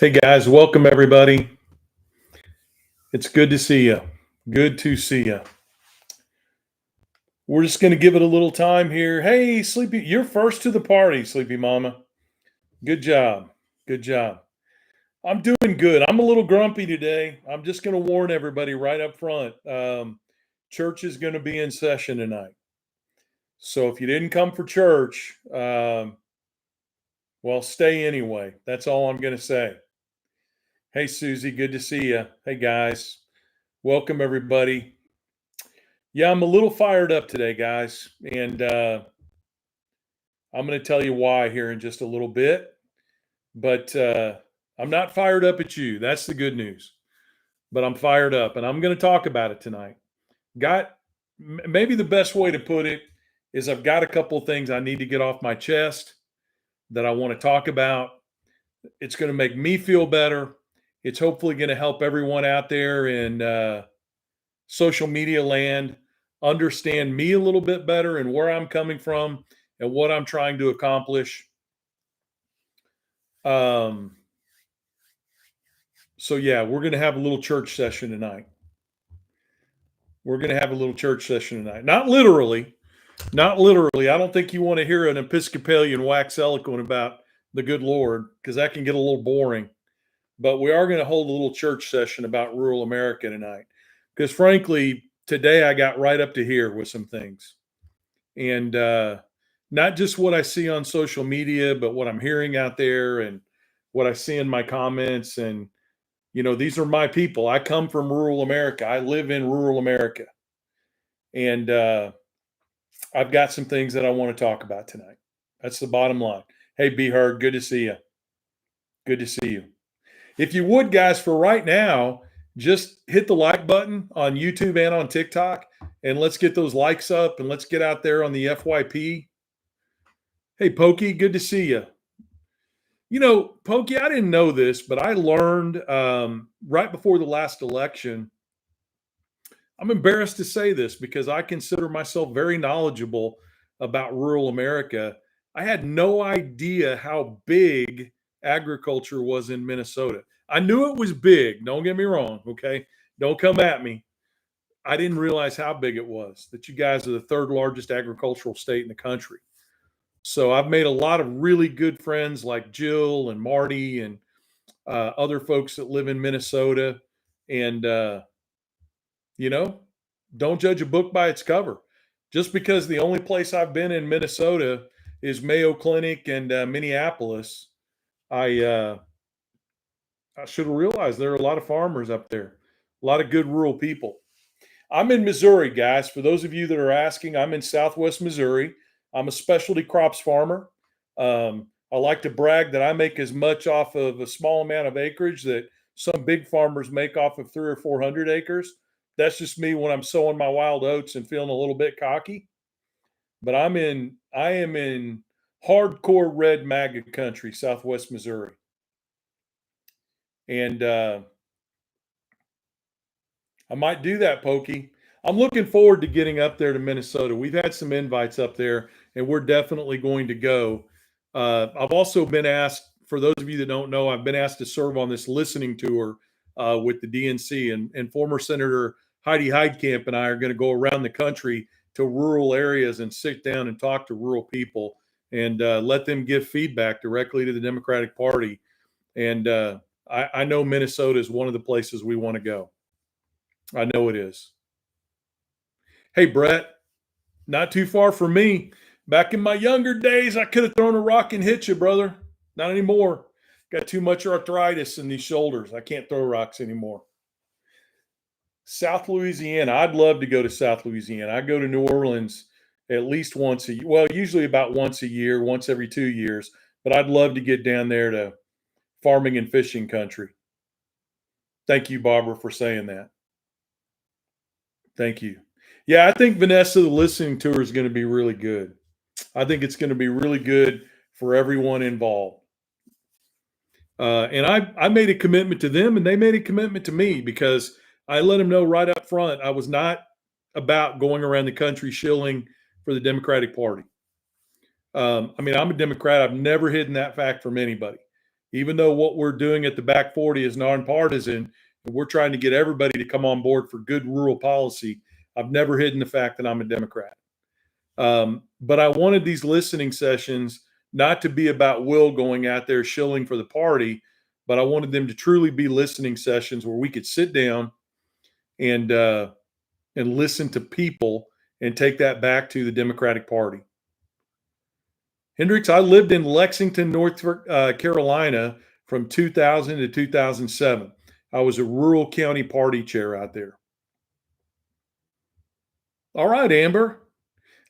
Hey guys, welcome everybody. It's good to see you. Good to see you. We're just going to give it a little time here. Hey, Sleepy, you're first to the party, Sleepy Mama. Good job. Good job. I'm doing good. I'm a little grumpy today. I'm just going to warn everybody right up front. Church is going to be in session tonight. So if you didn't come for church, well, stay anyway. That's all I'm going to say. Hey, Susie, good to see you. Hey, guys. Welcome, everybody. Yeah, I'm a little fired up today, guys. And I'm going to tell you why here in just a little bit. But I'm not fired up at you. That's the good news. But I'm fired up, and I'm going to talk about it tonight. Maybe the best way to put it is I've got a couple of things I need to get off my chest that I want to talk about. It's going to make me feel better. It's hopefully going to help everyone out there in social media land understand me a little bit better and where I'm coming from and what I'm trying to accomplish. So yeah, we're going to have a little church session tonight. Not literally. I don't think you want to hear an Episcopalian wax eloquent about the good Lord, because that can get a little boring. But we are going to hold a little church session about rural America tonight. Because frankly, today I got right up to here with some things. And not just what I see on social media, but what I'm hearing out there and what I see in my comments. And, you know, these are my people. I come from rural America. I live in rural America. And I've got some things that I want to talk about tonight. That's the bottom line. Hey, B. Heard, good to see you. Good to see you. If you would, guys, for right now, just hit the like button on YouTube and on TikTok, and let's get those likes up, and let's get out there on the FYP. Hey, Pokey, good to see you. You know, Pokey, I didn't know this, but I learned right before the last election. I'm embarrassed to say this because I consider myself very knowledgeable about rural America. I had no idea how big agriculture was in Minnesota. I knew it was big. Don't get me wrong. Okay. Don't come at me. I didn't realize how big it was, that you guys are the third largest agricultural state in the country. So I've made a lot of really good friends like Jill and Marty and other folks that live in Minnesota. And, you know, don't judge a book by its cover. Just because the only place I've been in Minnesota is Mayo Clinic and Minneapolis, I should have realized there are a lot of farmers up there, a lot of good rural people. I'm in Missouri, guys. For those of you that are asking, I'm in Southwest Missouri. I'm a specialty crops farmer. I like to brag that I make as much off of a small amount of acreage that some big farmers make off of 300 or 400 acres. That's just me when I'm sowing my wild oats and feeling a little bit cocky. But I am in hardcore red MAGA country, Southwest Missouri. And I might do that, Pokey. I'm looking forward to getting up there to Minnesota. We've had some invites up there, and we're definitely going to go. I've also been asked, for those of you that don't know, I've been asked to serve on this listening tour with the DNC, and former Senator Heidi Heitkamp and I are going to go around the country to rural areas and sit down and talk to rural people and let them give feedback directly to the Democratic Party. And I know Minnesota is one of the places we want to go. I know it is. Hey, Brett, not too far from me. Back in my younger days, I could have thrown a rock and hit you, brother. Not anymore. Got too much arthritis in these shoulders. I can't throw rocks anymore. South Louisiana. I'd love to go to South Louisiana. I go to New Orleans at least once a year. Well, usually about once a year, once every 2 years. But I'd love to get down there to farming and fishing country. Thank you, Barbara, for saying that. Thank you. Yeah, I think Vanessa, the listening tour is going to be really good. I think it's going to be really good for everyone involved. And I made a commitment to them, and they made a commitment to me, because I let them know right up front I was not about going around the country shilling for the Democratic Party. I mean, I'm a Democrat. I've never hidden that fact from anybody. Even though what we're doing at the Back 40 is nonpartisan, and we're trying to get everybody to come on board for good rural policy, I've never hidden the fact that I'm a Democrat. But I wanted these listening sessions not to be about Will going out there shilling for the party, but I wanted them to truly be listening sessions where we could sit down and listen to people and take that back to the Democratic Party. Hendricks, I lived in Lexington, North Carolina from 2000 to 2007. I was a rural county party chair out there. All right, Amber.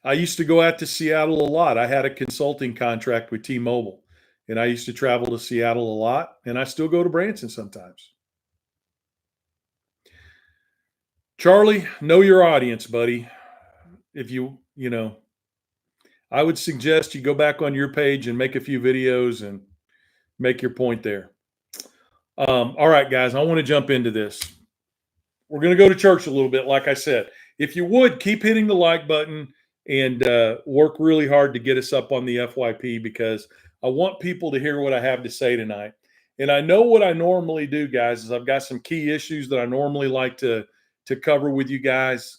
I used to go out to Seattle a lot. I had a consulting contract with T-Mobile, and I used to travel to Seattle a lot, and I still go to Branson sometimes. Charlie, know your audience, buddy. If I would suggest you go back on your page and make a few videos and make your point there. All right, guys, I want to jump into this. We're going to go to church a little bit, like I said. If you would, keep hitting the like button and work really hard to get us up on the FYP, because I want people to hear what I have to say tonight. And I know what I normally do, guys, is I've got some key issues that I normally like to cover with you guys.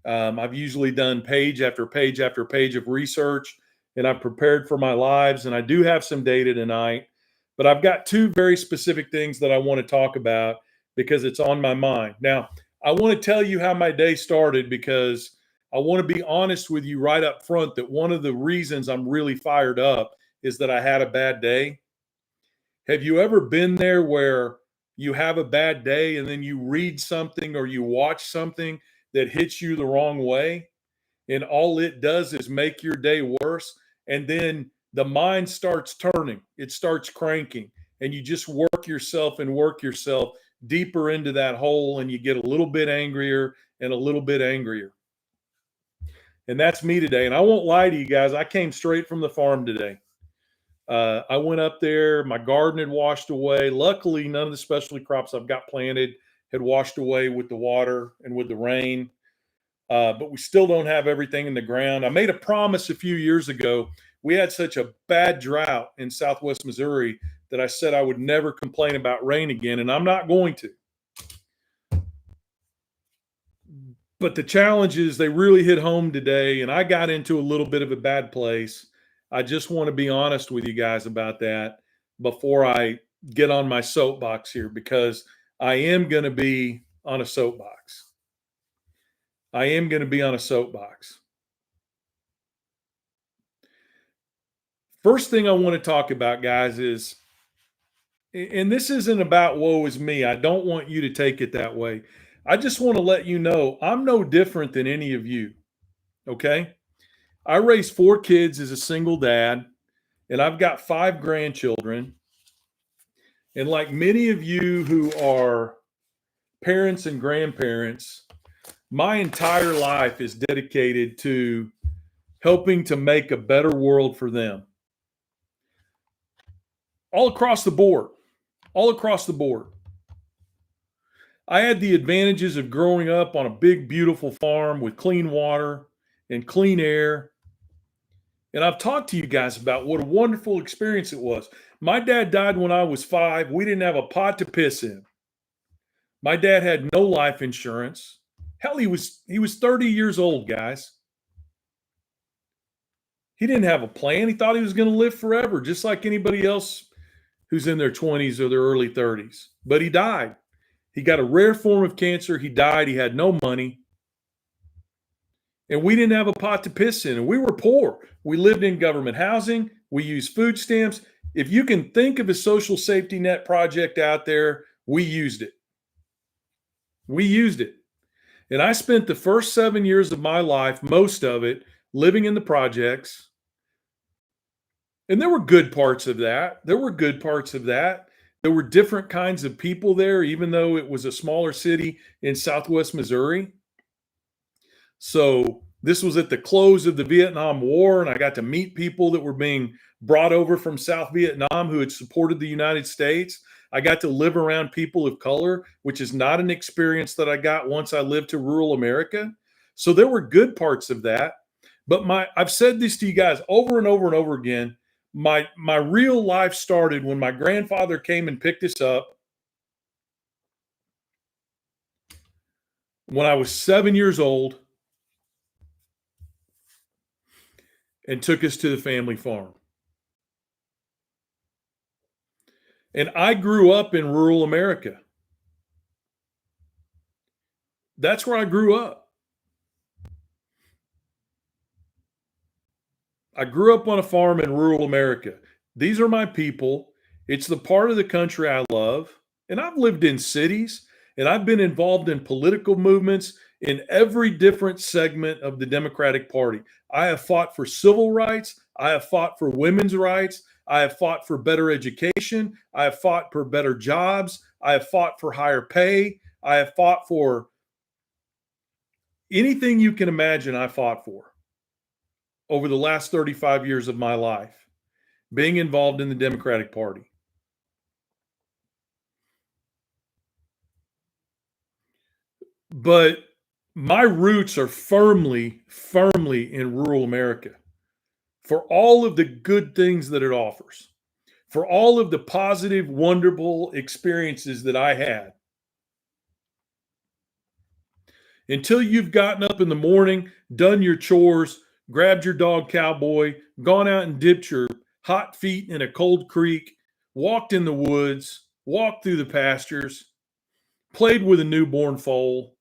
I've usually done page after page after page of research, and I've prepared for my lives, and I do have some data tonight. But I've got two very specific things that I want to talk about because it's on my mind. Now, I want to tell you how my day started, because I want to be honest with you right up front that one of the reasons I'm really fired up is that I had a bad day. Have you ever been there where you have a bad day and then you read something or you watch something that hits you the wrong way, and all it does is make your day worse? And then the mind starts turning, it starts cranking, and you just work yourself deeper into that hole, and you get a little bit angrier and a little bit angrier. And that's me today. And I won't lie to you guys, I came straight from the farm today. I went up there, my garden had washed away. Luckily, none of the specialty crops I've got planted had washed away with the water and with the rain. But we still don't have everything in the ground. I made a promise a few years ago. We had such a bad drought in Southwest Missouri that I said I would never complain about rain again, and I'm not going to. But the challenge is they really hit home today, and I got into a little bit of a bad place. I just want to be honest with you guys about that before I get on my soapbox here, because I am going to be on a soapbox. First thing I want to talk about, guys, is, and this isn't about woe is me. I don't want you to take it that way. I just want to let you know I'm no different than any of you, okay? I raised 4 kids as a single dad, and I've got 5 grandchildren. And like many of you who are parents and grandparents, my entire life is dedicated to helping to make a better world for them. All across the board. I had the advantages of growing up on a big, beautiful farm with clean water and clean air. And I've talked to you guys about what a wonderful experience it was. My dad died when I was 5. We didn't have a pot to piss in. My dad had no life insurance. Hell, he was 30 years old, guys. He didn't have a plan. He thought he was going to live forever, just like anybody else who's in their 20s or their early 30s. But he died. He got a rare form of cancer. He died. He had no money. And we didn't have a pot to piss in. And we were poor. We lived in government housing. We used food stamps. If you can think of a social safety net project out there, we used it. And I spent the first 7 years of my life, most of it, living in the projects. And there were good parts of that. There were different kinds of people there, even though it was a smaller city in Southwest Missouri. So this was at the close of the Vietnam War, and I got to meet people that were being brought over from South Vietnam who had supported the United States. I got to live around people of color, which is not an experience that I got once I lived to rural America. So there were good parts of that. But I've said this to you guys over and over and over again. My real life started when my grandfather came and picked us up when I was 7 years old and took us to the family farm. And I grew up in rural America. That's where I grew up. I grew up on a farm in rural America. These are my people. It's the part of the country I love. And I've lived in cities and I've been involved in political movements in every different segment of the Democratic Party. I have fought for civil rights. I have fought for women's rights. I have fought for better education. I have fought for better jobs. I have fought for higher pay. I have fought for anything you can imagine, I fought for over the last 35 years of my life, being involved in the Democratic Party. But my roots are firmly in rural America for all of the good things that it offers, for all of the positive, wonderful experiences that I had. Until you've gotten up in the morning, done your chores, grabbed your dog Cowboy, gone out and dipped your hot feet in a cold creek, walked in the woods, walked through the pastures, played with a newborn foal.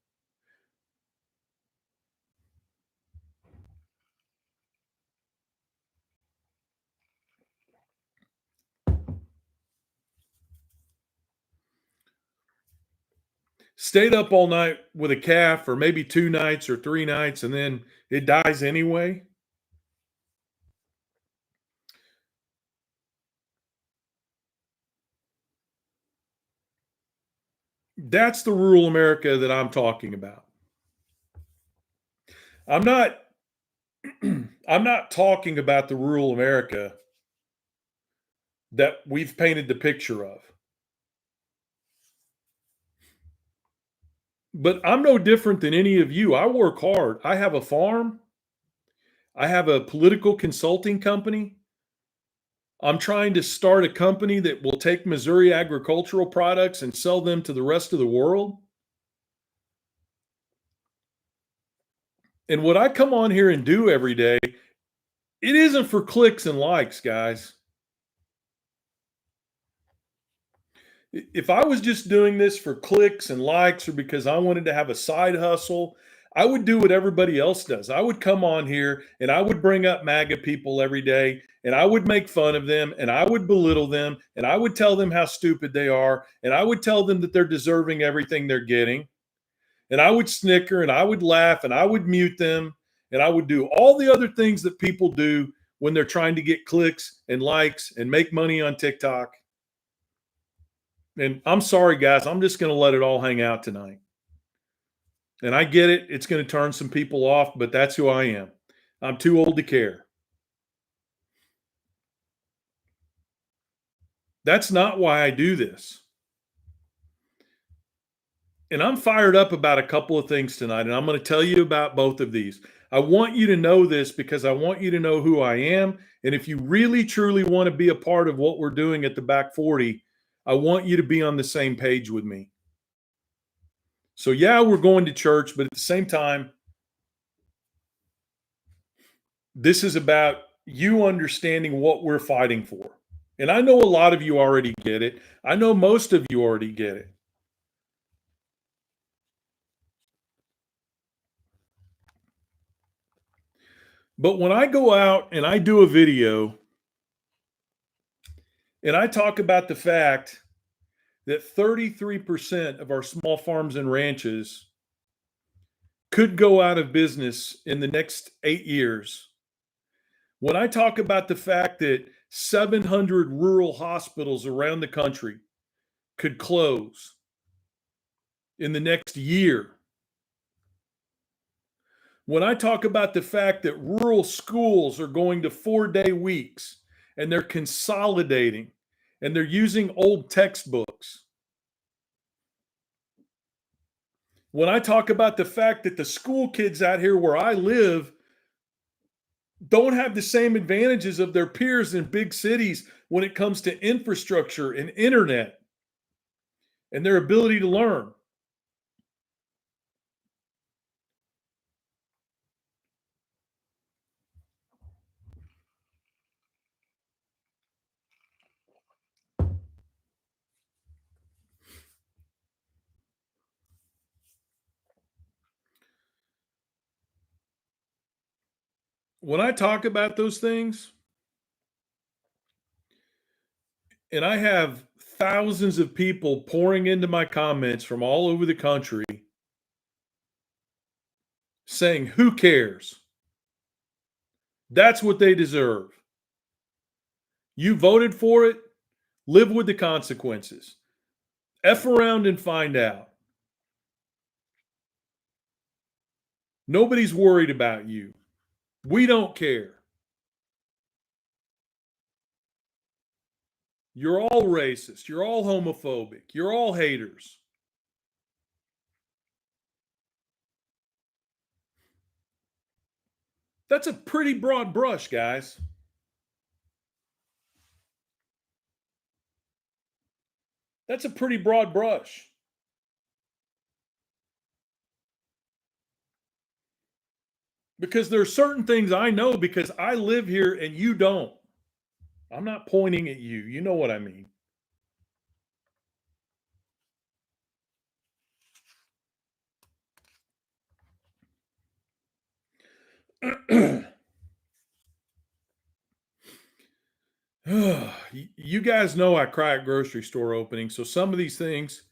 Stayed up all night with a calf, or maybe 2 nights or 3 nights, and then it dies anyway. That's the rural America that I'm talking about. I'm not I'm not talking about the rural America that we've painted the picture of. But I'm no different than any of you. I work hard. I have a farm. I have a political consulting company. I'm trying to start a company that will take Missouri agricultural products and sell them to the rest of the world. And what I come on here and do every day, it isn't for clicks and likes, guys. If I was just doing this for clicks and likes or because I wanted to have a side hustle, I would do what everybody else does. I would come on here and I would bring up MAGA people every day and I would make fun of them and I would belittle them and I would tell them how stupid they are and I would tell them that they're deserving everything they're getting. And I would snicker and I would laugh and I would mute them and I would do all the other things that people do when they're trying to get clicks and likes and make money on TikTok. And I'm sorry, guys, I'm just going to let it all hang out tonight. And I get it. It's going to turn some people off, but that's who I am. I'm too old to care. That's not why I do this. And I'm fired up about a couple of things tonight, and I'm going to tell you about both of these. I want you to know this because I want you to know who I am. And if you really, truly want to be a part of what we're doing at the Back 40, I want you to be on the same page with me. So, yeah, we're going to church, but at the same time, this is about you understanding what we're fighting for. And I know a lot of you already get it. I know most of you already get it. But when I go out and I do a video and I talk about the fact that 33% of our small farms and ranches could go out of business in the next 8 years, when I talk about the fact that 700 rural hospitals around the country could close in the next year, when I talk about the fact that rural schools are going to 4-day weeks and they're consolidating and they're using old textbooks, when I talk about the fact that the school kids out here where I live don't have the same advantages of their peers in big cities when it comes to infrastructure and internet and their ability to learn. When I talk about those things, and I have thousands of people pouring into my comments from all over the country saying, "Who cares?" That's what they deserve. You voted for it, live with the consequences. F around and find out. Nobody's worried about you. We don't care. You're all racist. You're all homophobic. You're all haters. That's a pretty broad brush, guys. That's a pretty broad brush. Because there are certain things I know because I live here and you don't. I'm not pointing at you. You know what I mean. You guys know I cry at grocery store openings, so some of these things.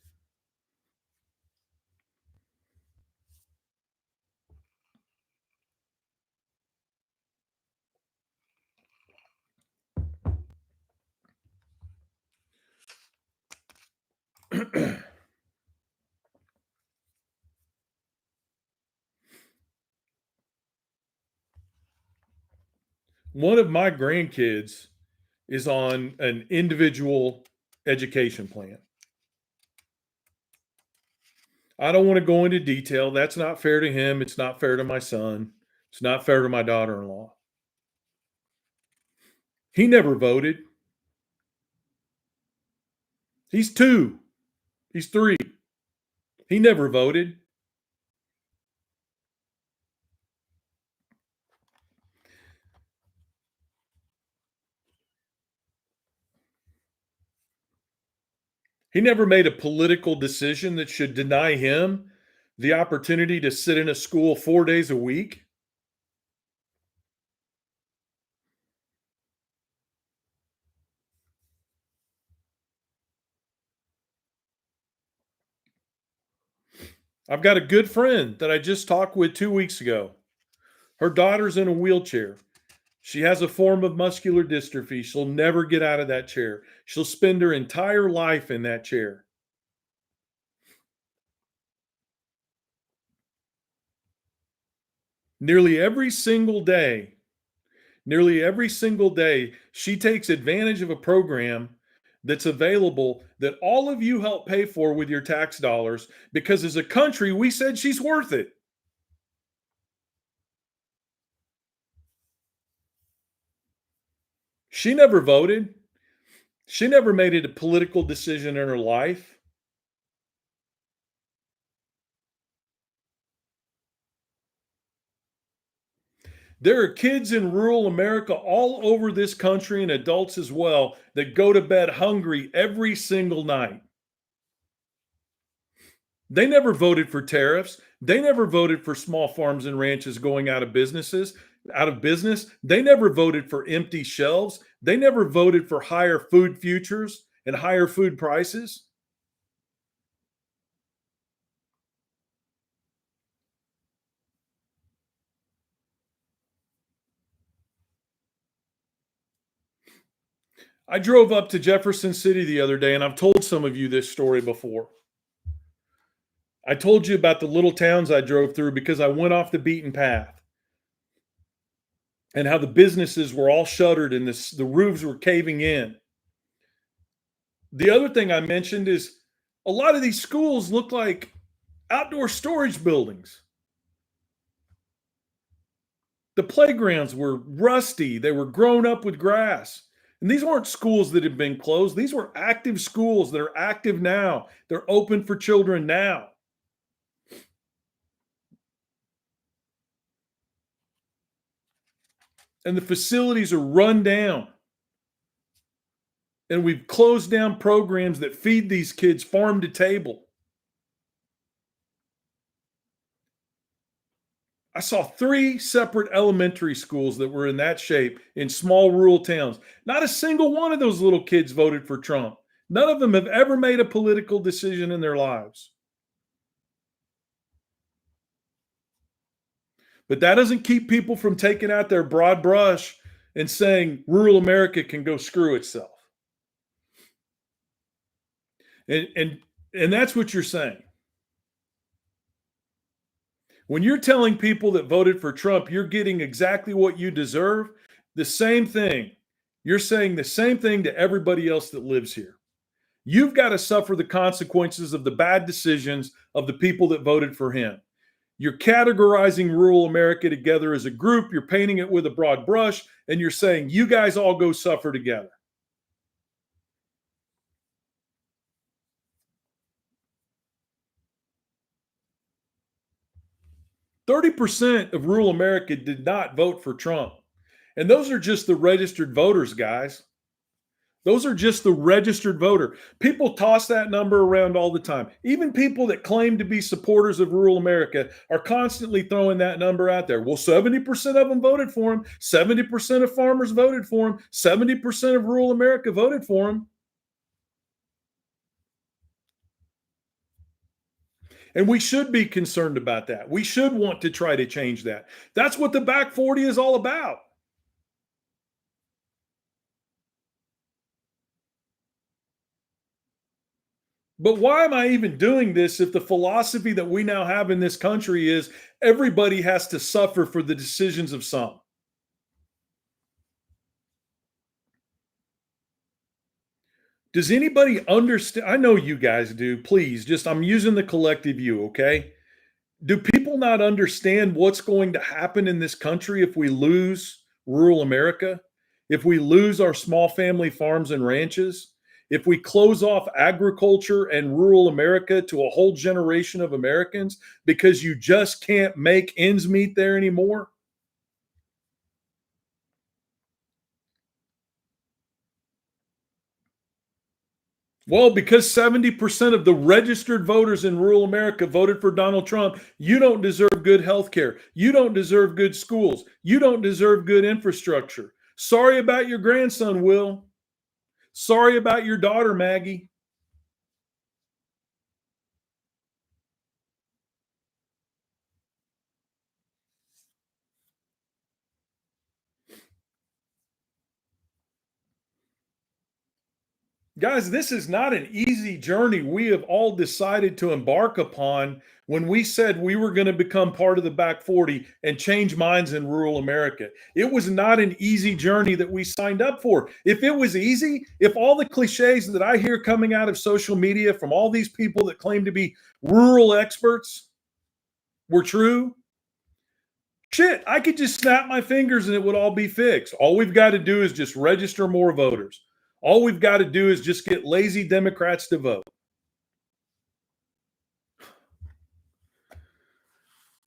One of my grandkids is on an individual education plan. I don't want to go into detail. That's not fair to him. It's not fair to my son. It's not fair to my daughter in law. He never voted. He's two. He's three. He never voted. He never made a political decision that should deny him the opportunity to sit in a school 4 days a week. I've got a good friend that I just talked with 2 weeks ago. Her daughter's in a wheelchair. She has a form of muscular dystrophy. She'll never get out of that chair. She'll spend her entire life in that chair. Nearly every single day, she takes advantage of a program that's available that all of you help pay for with your tax dollars because as a country, we said she's worth it. She never voted. She never made it a political decision in her life. There are kids in rural America all over this country and adults as well that go to bed hungry every single night. They never voted for tariffs. They never voted for small farms and ranches going out of business. They never voted for empty shelves. They never voted for higher food futures and higher food prices. I drove up to Jefferson City the other day, and I've told some of you this story before. I told you about the little towns I drove through because I went off the beaten path and how the businesses were all shuttered and the roofs were caving in. The other thing I mentioned is a lot of these schools look like outdoor storage buildings. The playgrounds were rusty. They were grown up with grass. And these weren't schools that had been closed. These were active schools that are active now. They're open for children now. And the facilities are run down. And we've closed down programs that feed these kids farm to table. I saw 3 separate elementary schools that were in that shape in small rural towns. Not a single one of those little kids voted for Trump. None of them have ever made a political decision in their lives. But that doesn't keep people from taking out their broad brush and saying rural America can go screw itself. And that's what you're saying. When you're telling people that voted for Trump, you're getting exactly what you deserve, the same thing. You're saying the same thing to everybody else that lives here. You've got to suffer the consequences of the bad decisions of the people that voted for him. You're categorizing rural America together as a group. You're painting it with a broad brush, and you're saying, you guys all go suffer together. "30% of rural America did not vote for Trump." And those are just the registered voters, guys. Those are just the registered voter. People toss that number around all the time. Even people that claim to be supporters of rural America are constantly throwing that number out there. Well, 70% of them voted for him. 70% of farmers voted for him. 70% of rural America voted for him. And we should be concerned about that. We should want to try to change that. That's what the back 40 is all about. But why am I even doing this if the philosophy that we now have in this country is everybody has to suffer for the decisions of some? Does anybody understand? I know you guys do. Please, just I'm using the collective you, okay? Do people not understand what's going to happen in this country if we lose rural America? If we lose our small family farms and ranches? If we close off agriculture and rural America to a whole generation of Americans because you just can't make ends meet there anymore? Well, because 70% of the registered voters in rural America voted for Donald Trump, you don't deserve good health care. You don't deserve good schools. You don't deserve good infrastructure. Sorry about your grandson, Will. Sorry about your daughter, Maggie. Guys, this is not an easy journey we have all decided to embark upon when we said we were going to become part of the back 40 and change minds in rural America. It was not an easy journey that we signed up for. If it was easy, if all the cliches that I hear coming out of social media from all these people that claim to be rural experts were true, shit, I could just snap my fingers and it would all be fixed. All we've got to do is just register more voters. All we've got to do is just get lazy Democrats to vote.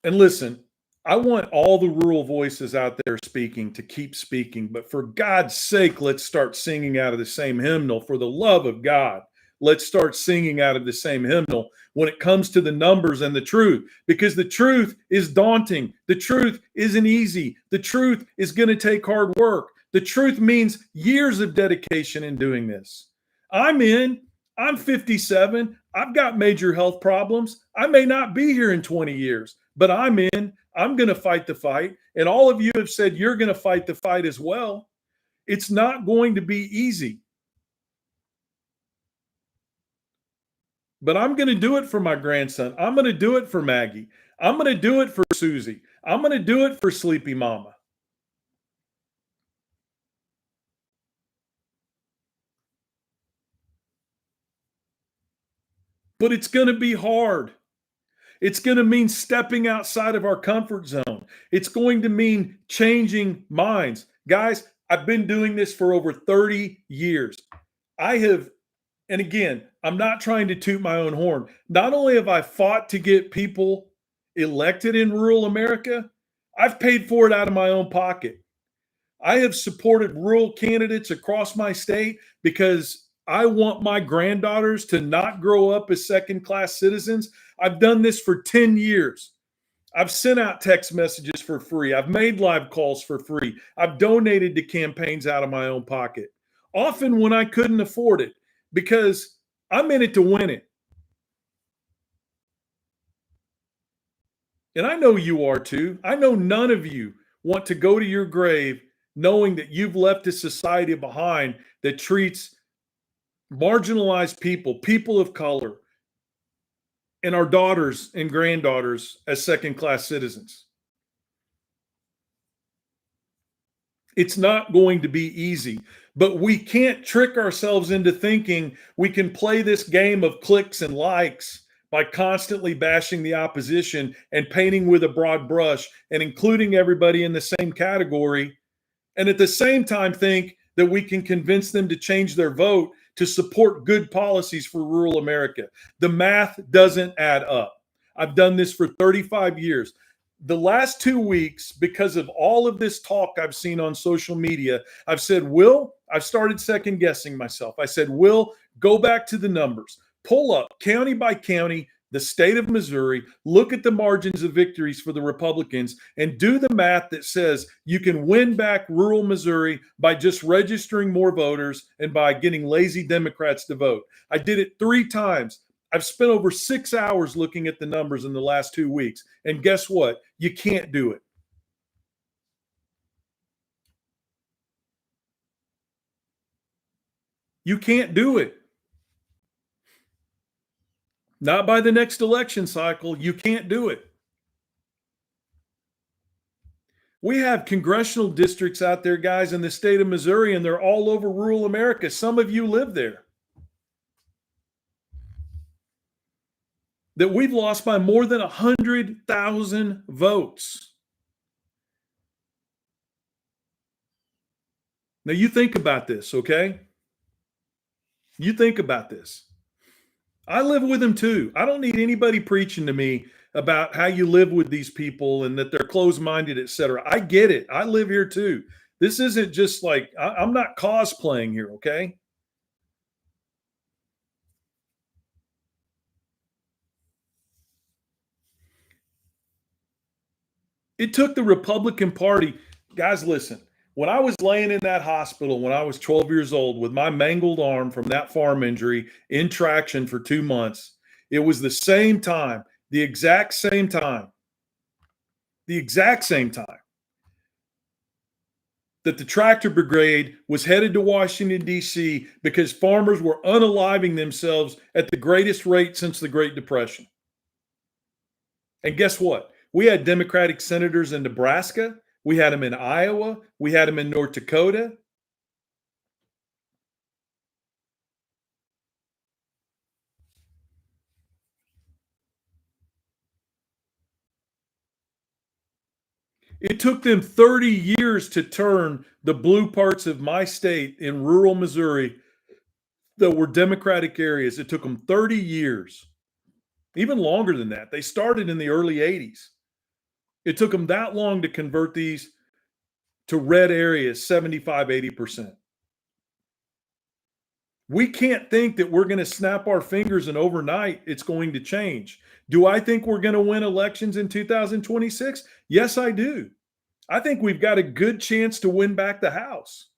And listen, I want all the rural voices out there speaking to keep speaking, but for God's sake, let's start singing out of the same hymnal. For the love of God, let's start singing out of the same hymnal when it comes to the numbers and the truth, because the truth is daunting. The truth isn't easy. The truth is going to take hard work. The truth means years of dedication in doing this. I'm in. I'm 57. I've got major health problems. I may not be here in 20 years, but I'm in. I'm going to fight the fight. And all of you have said you're going to fight the fight as well. It's not going to be easy. But I'm going to do it for my grandson. I'm going to do it for Maggie. I'm going to do it for Susie. I'm going to do it for Sleepy Mama. But it's going to be hard. It's going to mean stepping outside of our comfort zone. It's going to mean changing minds. Guys, I've been doing this for over 30 years. I have, and again, I'm not trying to toot my own horn. Not only have I fought to get people elected in rural America, I've paid for it out of my own pocket. I have supported rural candidates across my state because I want my granddaughters to not grow up as second class citizens. I've done this for 10 years. I've sent out text messages for free. I've made live calls for free. I've donated to campaigns out of my own pocket, often when I couldn't afford it, because I'm in it to win it. And I know you are too. I know none of you want to go to your grave knowing that you've left a society behind that treats marginalized people, people of color, and our daughters and granddaughters as second class citizens. It's not going to be easy, but we can't trick ourselves into thinking we can play this game of clicks and likes by constantly bashing the opposition and painting with a broad brush and including everybody in the same category, and at the same time think that we can convince them to change their vote to support good policies for rural America. The math doesn't add up. I've done this for 35 years. The last 2 weeks, because of all of this talk I've seen on social media, I've said, Will, I've started second guessing myself. I said, Will, go back to the numbers, pull up county by county, the state of Missouri, look at the margins of victories for the Republicans, and do the math that says you can win back rural Missouri by just registering more voters and by getting lazy Democrats to vote. I did it 3 times. I've spent over 6 hours looking at the numbers in the last 2 weeks. And guess what? You can't do it. You can't do it. Not by the next election cycle. You can't do it. We have congressional districts out there, guys, in the state of Missouri, and they're all over rural America. Some of you live there. That we've lost by more than 100,000 votes. Now, you think about this, okay? You think about this. I live with them too. I don't need anybody preaching to me about how you live with these people and that they're closed-minded, et cetera. I get it. I live here too. This isn't just like, I'm not cosplaying here, okay? It took the Republican Party, guys, listen, when I was laying in that hospital when I was 12 years old with my mangled arm from that farm injury in traction for 2 months, it was the exact same time that the tractor brigade was headed to Washington, D.C. because farmers were unaliving themselves at the greatest rate since the Great Depression. And guess what? We had Democratic senators in Nebraska. We had them in Iowa. We had them in North Dakota. It took them 30 years to turn the blue parts of my state in rural Missouri that were Democratic areas. It took them 30 years, even longer than that. They started in the early 80s. It took them that long to convert these to red areas, 75, 80%. We can't think that we're going to snap our fingers and overnight it's going to change. Do I think we're going to win elections in 2026? Yes, I do. I think we've got a good chance to win back the House.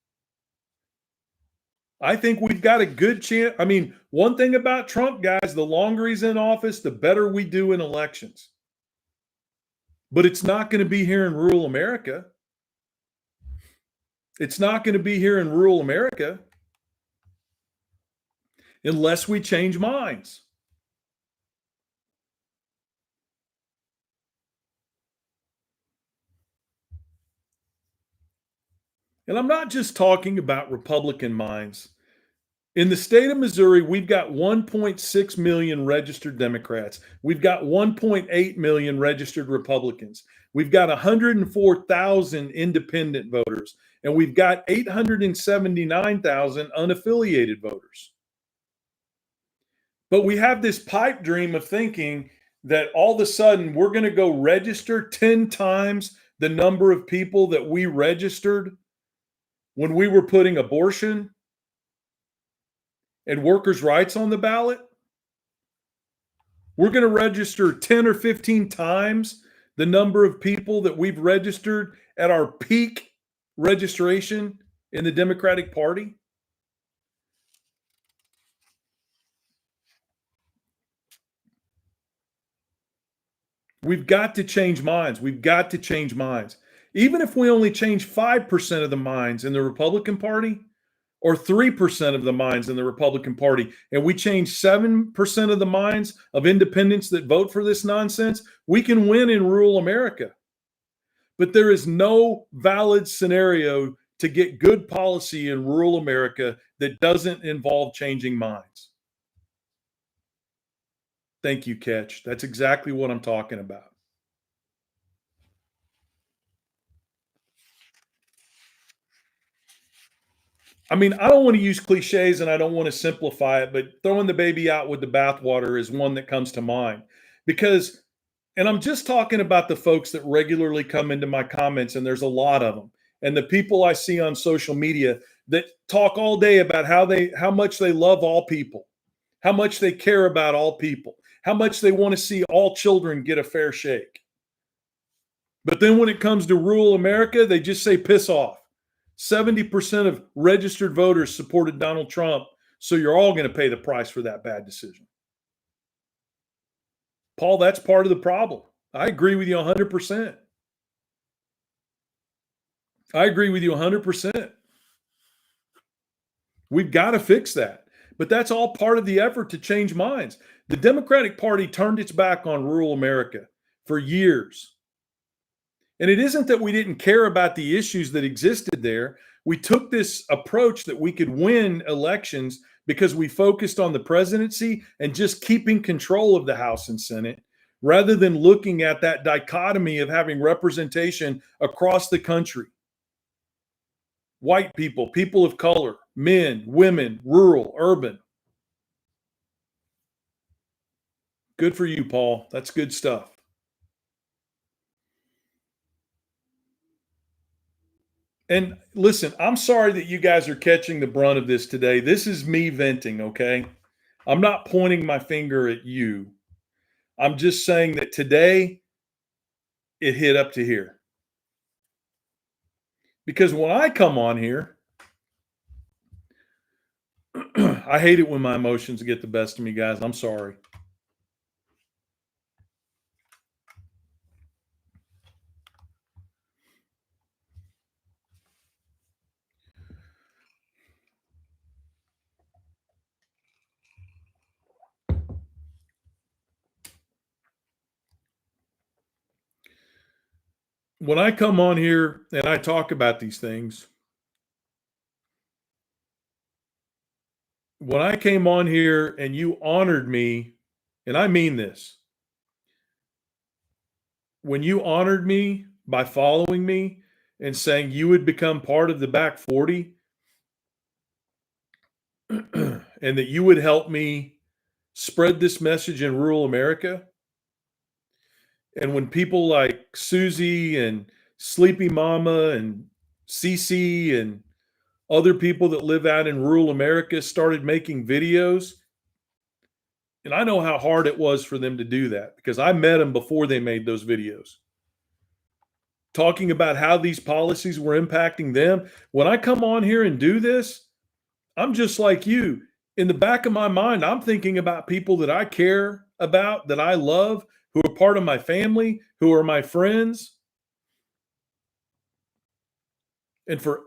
I think we've got a good chance. I mean, one thing about Trump, guys, the longer he's in office, the better we do in elections. But it's not going to be here in rural America. It's not going to be here in rural America unless we change minds. And I'm not just talking about Republican minds. In the state of Missouri, we've got 1.6 million registered Democrats. We've got 1.8 million registered Republicans. We've got 104,000 independent voters, and we've got 879,000 unaffiliated voters. But we have this pipe dream of thinking that all of a sudden we're going to go register 10 times the number of people that we registered when we were putting abortion and workers' rights on the ballot. We're going to register 10 or 15 times the number of people that we've registered at our peak registration in the Democratic Party. We've got to change minds. We've got to change minds. Even if we only change 5% of the minds in the Republican Party or 3% of the minds in the Republican Party, and we change 7% of the minds of independents that vote for this nonsense, we can win in rural America. But there is no valid scenario to get good policy in rural America that doesn't involve changing minds. Thank you, Ketch. That's exactly what I'm talking about. I mean, I don't want to use cliches and I don't want to simplify it, but throwing the baby out with the bathwater is one that comes to mind because, and I'm just talking about the folks that regularly come into my comments, and there's a lot of them, and the people I see on social media that talk all day about how much they love all people, how much they care about all people, how much they want to see all children get a fair shake. But then when it comes to rural America, they just say piss off. 70% of registered voters supported Donald Trump, so you're all going to pay the price for that bad decision. Paul, that's part of the problem. I agree with you 100%. I agree with you 100%. We've got to fix that. But that's all part of the effort to change minds. The Democratic Party turned its back on rural America for years. And it isn't that we didn't care about the issues that existed there. We took this approach that we could win elections because we focused on the presidency and just keeping control of the House and Senate, rather than looking at that dichotomy of having representation across the country. White people, people of color, men, women, rural, urban. Good for you, Paul. That's good stuff. And listen, I'm sorry that you guys are catching the brunt of this today. This is me venting, okay? I'm not pointing my finger at you. I'm just saying that today it hit up to here. Because when I come on here, I hate it when my emotions get the best of me, guys. I'm sorry. When I come on here and I talk about these things, when I came on here and you honored me, and I mean this, when you honored me by following me and saying you would become part of the back 40 and that you would help me spread this message in rural America. And when people like Susie and Sleepy Mama and Cece and other people that live out in rural America started making videos, and I know how hard it was for them to do that because I met them before they made those videos, talking about how these policies were impacting them. When I come on here and do this, I'm just like you. In the back of my mind, I'm thinking about people that I care about, that I love, who are part of my family, who are my friends. And for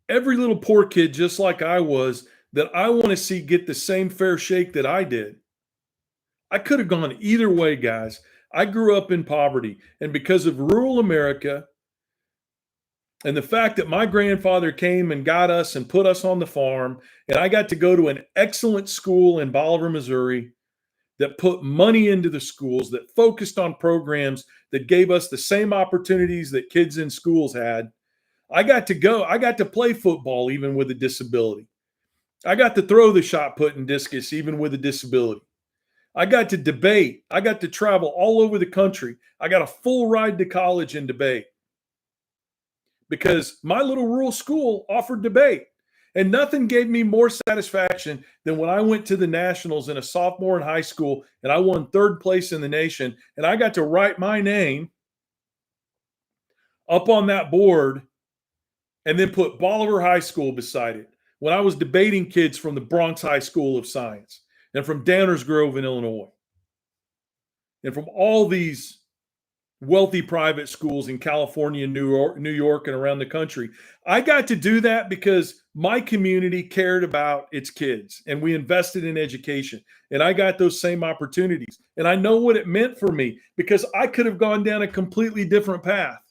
every little poor kid, just like I was, that I want to see get the same fair shake that I did. I could have gone either way, guys. I grew up in poverty, and because of rural America And the fact that my grandfather came and got us and put us on the farm, and I got to go to an excellent school in Bolivar, Missouri, that put money into the schools, that focused on programs that gave us the same opportunities that kids in schools had. I got to go, I got to play football even with a disability. I got to throw the shot put and discus even with a disability. I got to debate. I got to travel all over the country. I got a full ride to college and debate because my little rural school offered debate. And nothing gave me more satisfaction than when I went to the nationals in a sophomore in high school and I won third place in the nation. And I got to write my name up on that board and then put Bolivar High School beside it when I was debating kids from the Bronx High School of Science and from Downers Grove in Illinois and from all these wealthy private schools in California, New York, and around the country. I got to do that because my community cared about its kids and we invested in education. And I got those same opportunities. And I know what it meant for me because I could have gone down a completely different path.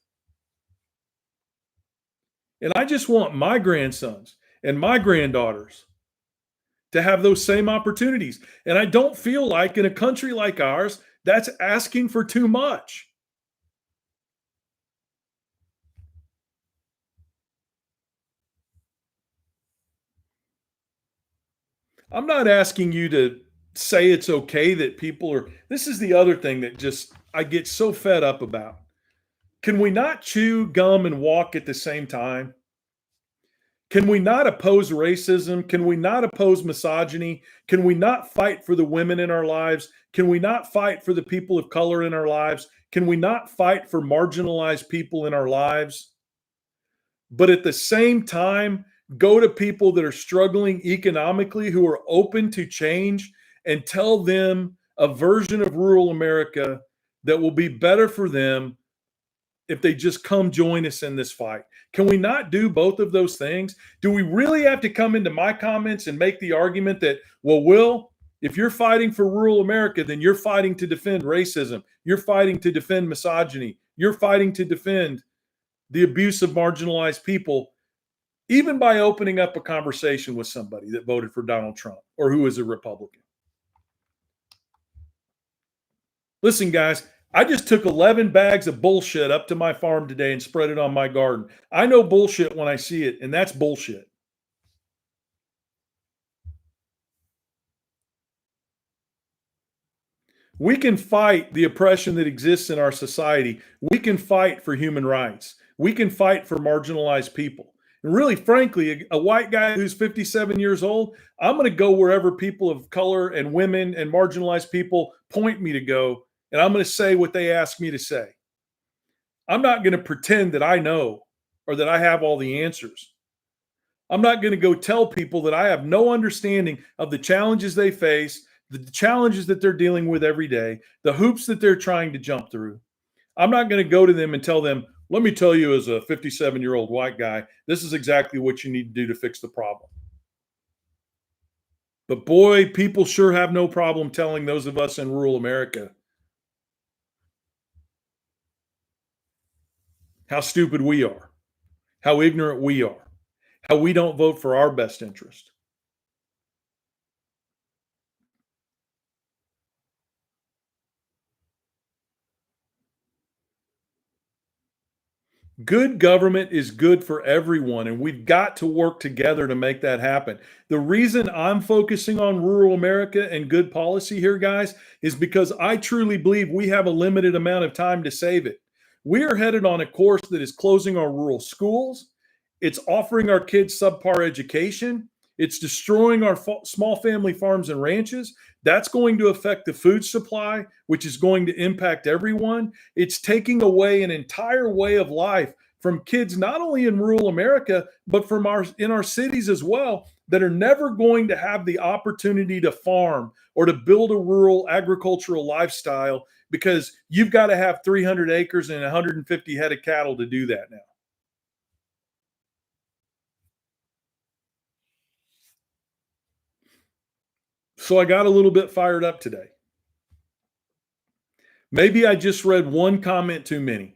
And I just want my grandsons and my granddaughters to have those same opportunities. And I don't feel like in a country like ours, that's asking for too much. I'm not asking you to say it's okay that people are. This is the other thing that just I get so fed up about. Can we not chew gum and walk at the same time? Can we not oppose racism? Can we not oppose misogyny? Can we not fight for the women in our lives? Can we not fight for the people of color in our lives? Can we not fight for marginalized people in our lives? But at the same time, go to people that are struggling economically who are open to change and tell them a version of rural America that will be better for them if they just come join us in this fight. Can we not do both of those things? Do we really have to come into my comments and make the argument that, well, Will, if you're fighting for rural America, then you're fighting to defend racism. You're fighting to defend misogyny. You're fighting to defend the abuse of marginalized people, even by opening up a conversation with somebody that voted for Donald Trump or who is a Republican. Listen, guys, I just took 11 bags of bullshit up to my farm today and spread it on my garden. I know bullshit when I see it, and that's bullshit. We can fight the oppression that exists in our society. We can fight for human rights. We can fight for marginalized people. And really, frankly, a white guy who's 57 years old, I'm going to go wherever people of color and women and marginalized people point me to go, and I'm going to say what they ask me to say. I'm not going to pretend that I know or that I have all the answers. I'm not going to go tell people that I have no understanding of the challenges they face, the challenges that they're dealing with every day, the hoops that they're trying to jump through. I'm not going to go to them and tell them, let me tell you, as a 57-year-old white guy, this is exactly what you need to do to fix the problem. But boy, people sure have no problem telling those of us in rural America how stupid we are, how ignorant we are, how we don't vote for our best interest. Good government is good for everyone, and we've got to work together to make that happen. The reason I'm focusing on rural America and good policy here, guys, is because I truly believe we have a limited amount of time to save it. We are headed on a course that is closing our rural schools, it's offering our kids subpar education, it's destroying our small family farms and ranches. That's going to affect the food supply, which is going to impact everyone. It's taking away an entire way of life from kids, not only in rural America, but from in our cities as well, that are never going to have the opportunity to farm or to build a rural agricultural lifestyle because you've got to have 300 acres and 150 head of cattle to do that now. So I got a little bit fired up today. Maybe I just read one comment too many.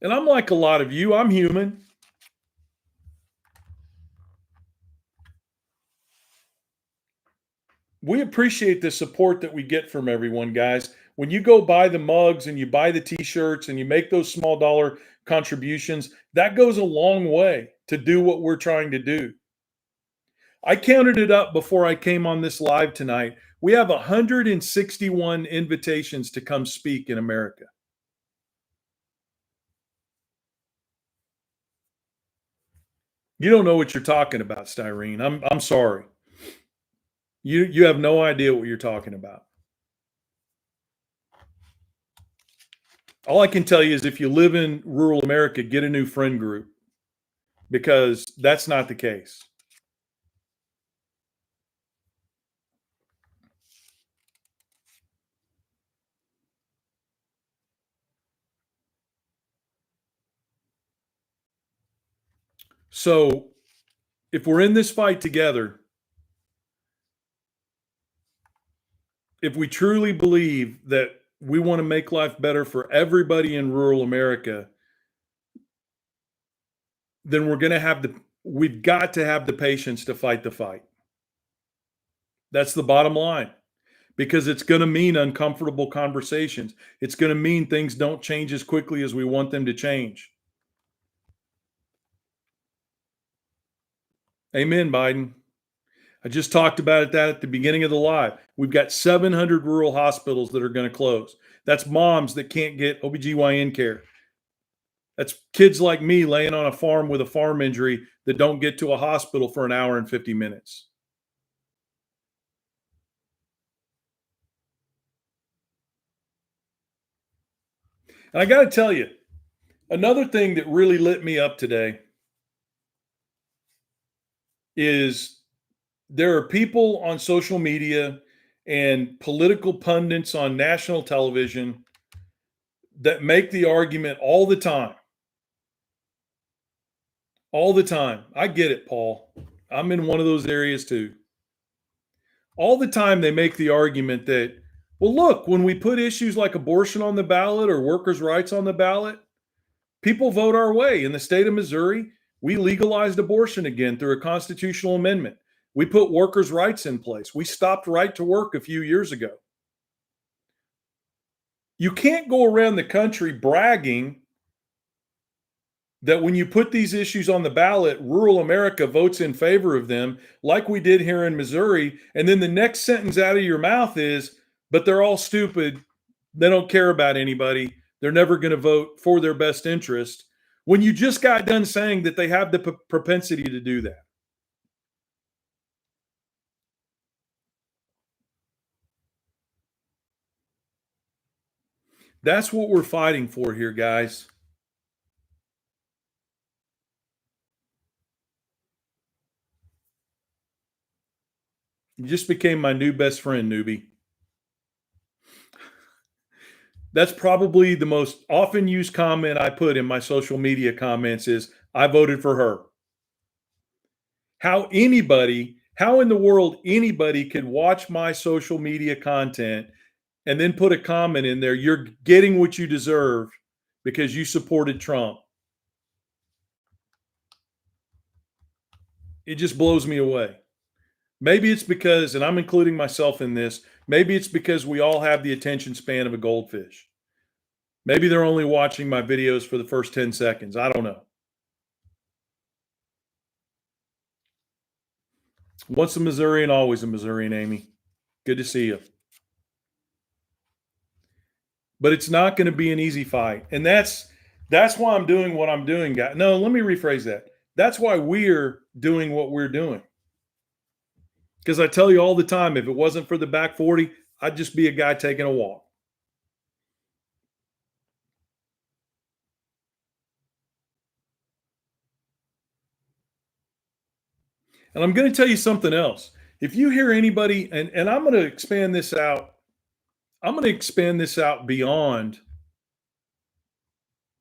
And I'm like a lot of you, I'm human. We appreciate the support that we get from everyone, guys. When you go buy the mugs and you buy the t-shirts and you make those small dollar contributions, that goes a long way to do what we're trying to do. I counted it up before I came on this live tonight. We have 161 invitations to come speak in America. You don't know what you're talking about, Styrene. I'm sorry. You have no idea what you're talking about. All I can tell you is if you live in rural America, get a new friend group because that's not the case. So if we're in this fight together, if we truly believe that we want to make life better for everybody in rural America, then we've got to have the patience to fight the fight. That's the bottom line because it's going to mean uncomfortable conversations. It's going to mean things don't change as quickly as we want them to change. Amen, Biden. I just talked about that at the beginning of the live. We've got 700 rural hospitals that are going to close. That's moms that can't get OBGYN care. That's kids like me laying on a farm with a farm injury that don't get to a hospital for an hour and 50 minutes. And I got to tell you, another thing that really lit me up today is there are people on social media and political pundits on national television that make the argument all the time. All the time. I get it, Paul. I'm in one of those areas too. All the time they make the argument that, well, look, when we put issues like abortion on the ballot or workers' rights on the ballot, people vote our way. In the state of Missouri, we legalized abortion again through a constitutional amendment. We put workers' rights in place. We stopped right to work a few years ago. You can't go around the country bragging that when you put these issues on the ballot, rural America votes in favor of them, like we did here in Missouri. And then the next sentence out of your mouth is, but they're all stupid. They don't care about anybody. They're never going to vote for their best interest. When you just got done saying that they have the propensity to do that. That's what we're fighting for here, guys. You just became my new best friend, newbie. That's probably the most often used comment I put in my social media comments is, I voted for her. How in the world anybody could watch my social media content and then put a comment in there, you're getting what you deserve because you supported Trump. It just blows me away. Maybe it's because, and I'm including myself in this, maybe it's because we all have the attention span of a goldfish. Maybe they're only watching my videos for the first 10 seconds. I don't know. Once a Missourian, always a Missourian, Amy. Good to see you. But it's not going to be an easy fight. And that's why I'm doing what I'm doing, guys. No, let me rephrase that. That's why we're doing what we're doing. Because I tell you all the time, if it wasn't for the back 40, I'd just be a guy taking a walk. And I'm going to tell you something else. If you hear anybody, and I'm going to expand this out, beyond.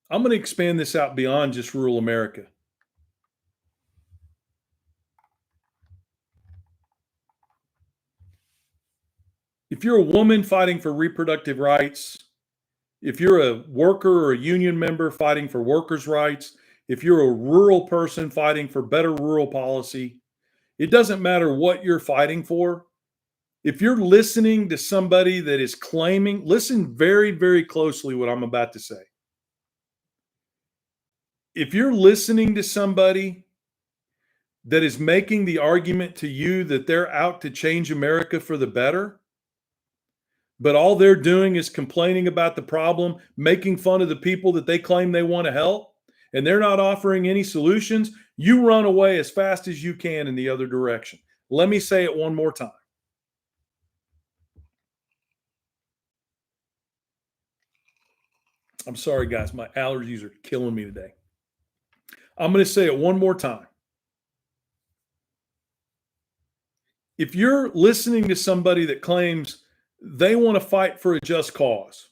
I'm going to expand this out beyond just rural America. If you're a woman fighting for reproductive rights, If you're a worker or a union member fighting for workers' rights, if you're a rural person fighting for better rural policy, it doesn't matter what you're fighting for. If you're listening to somebody that is claiming, listen very, very closely what I'm about to say. If you're listening to somebody that is making the argument to you that they're out to change America for the better, but all they're doing is complaining about the problem, making fun of the people that they claim they want to help, and they're not offering any solutions, you run away as fast as you can in the other direction. Let me say it one more time. I'm sorry, guys. My allergies are killing me today. I'm going to say it one more time. If you're listening to somebody that claims they want to fight for a just cause,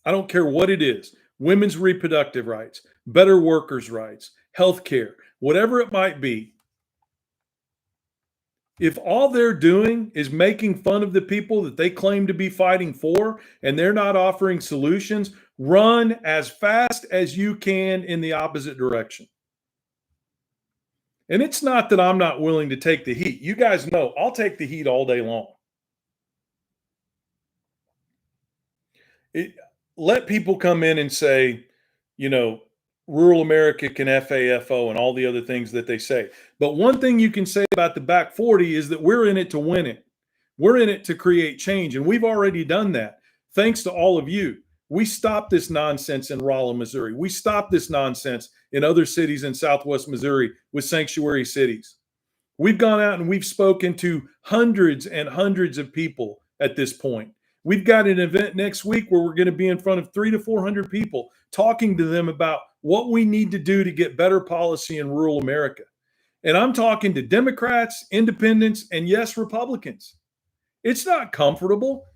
I don't care what it is, women's reproductive rights, better workers' rights, health care, whatever it might be, if all they're doing is making fun of the people that they claim to be fighting for and they're not offering solutions, run as fast as you can in the opposite direction. And it's not that I'm not willing to take the heat. You guys know I'll take the heat all day long. Let people come in and say, you know, rural America can FAFO and all the other things that they say. But one thing you can say about the back 40 is that we're in it to win it. We're in it to create change. And we've already done that. Thanks to all of you. We stopped this nonsense in Rolla, Missouri. We stopped this nonsense in other cities in Southwest Missouri with sanctuary cities. We've gone out and we've spoken to hundreds and hundreds of people at this point. We've got an event next week where we're going to be in front of 300 to 400 people talking to them about what we need to do to get better policy in rural America. And I'm talking to Democrats, independents, and yes, Republicans. It's not comfortable.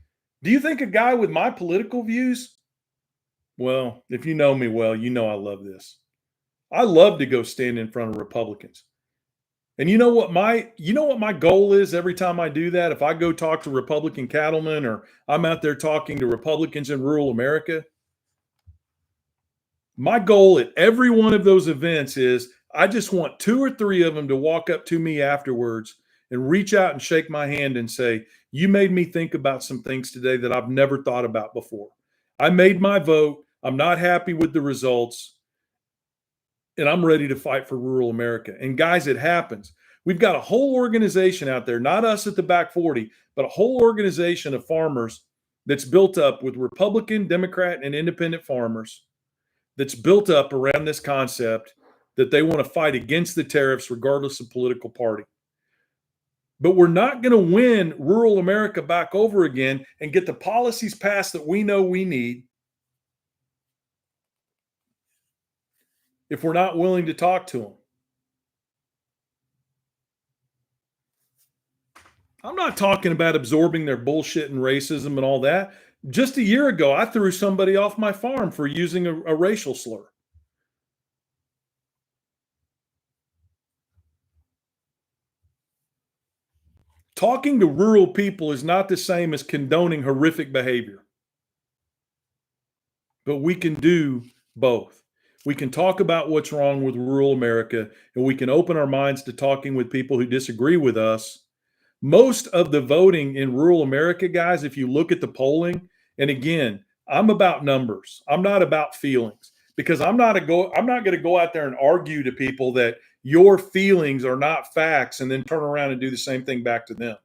Do you think a guy with my political views? Well, if you know me well, you know I love this. I love to go stand in front of Republicans. And you know what my goal is every time I do that? If I go talk to Republican cattlemen or I'm out there talking to Republicans in rural America, my goal at every one of those events is I just want 2 or 3 of them to walk up to me afterwards and reach out and shake my hand and say, "You made me think about some things today that I've never thought about before. I made my vote. I'm not happy with the results, and I'm ready to fight for rural America." And guys, it happens. We've got a whole organization out there, not us at the back 40, but a whole organization of farmers that's built up with Republican, Democrat, and independent farmers that's built up around this concept that they want to fight against the tariffs regardless of political party. But we're not going to win rural America back over again and get the policies passed that we know we need if we're not willing to talk to them. I'm not talking about absorbing their bullshit and racism and all that. Just a year ago, I threw somebody off my farm for using a racial slur. Talking to rural people is not the same as condoning horrific behavior. But we can do both. We can talk about what's wrong with rural America, and we can open our minds to talking with people who disagree with us. Most of the voting in rural America, guys, if you look at the polling, and again, I'm about numbers. I'm not about feelings because I'm not going to go out there and argue to people that your feelings are not facts and then turn around and do the same thing back to them.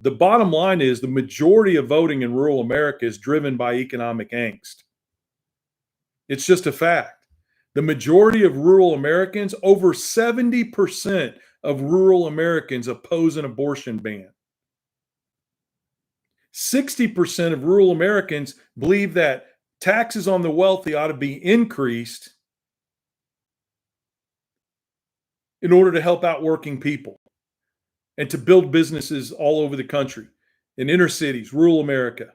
The bottom line is the majority of voting in rural America is driven by economic angst. It's just a fact. The majority of rural Americans, over 70% of rural Americans oppose an abortion ban. 60% of rural Americans believe that taxes on the wealthy ought to be increased in order to help out working people and to build businesses all over the country, in inner cities, rural America.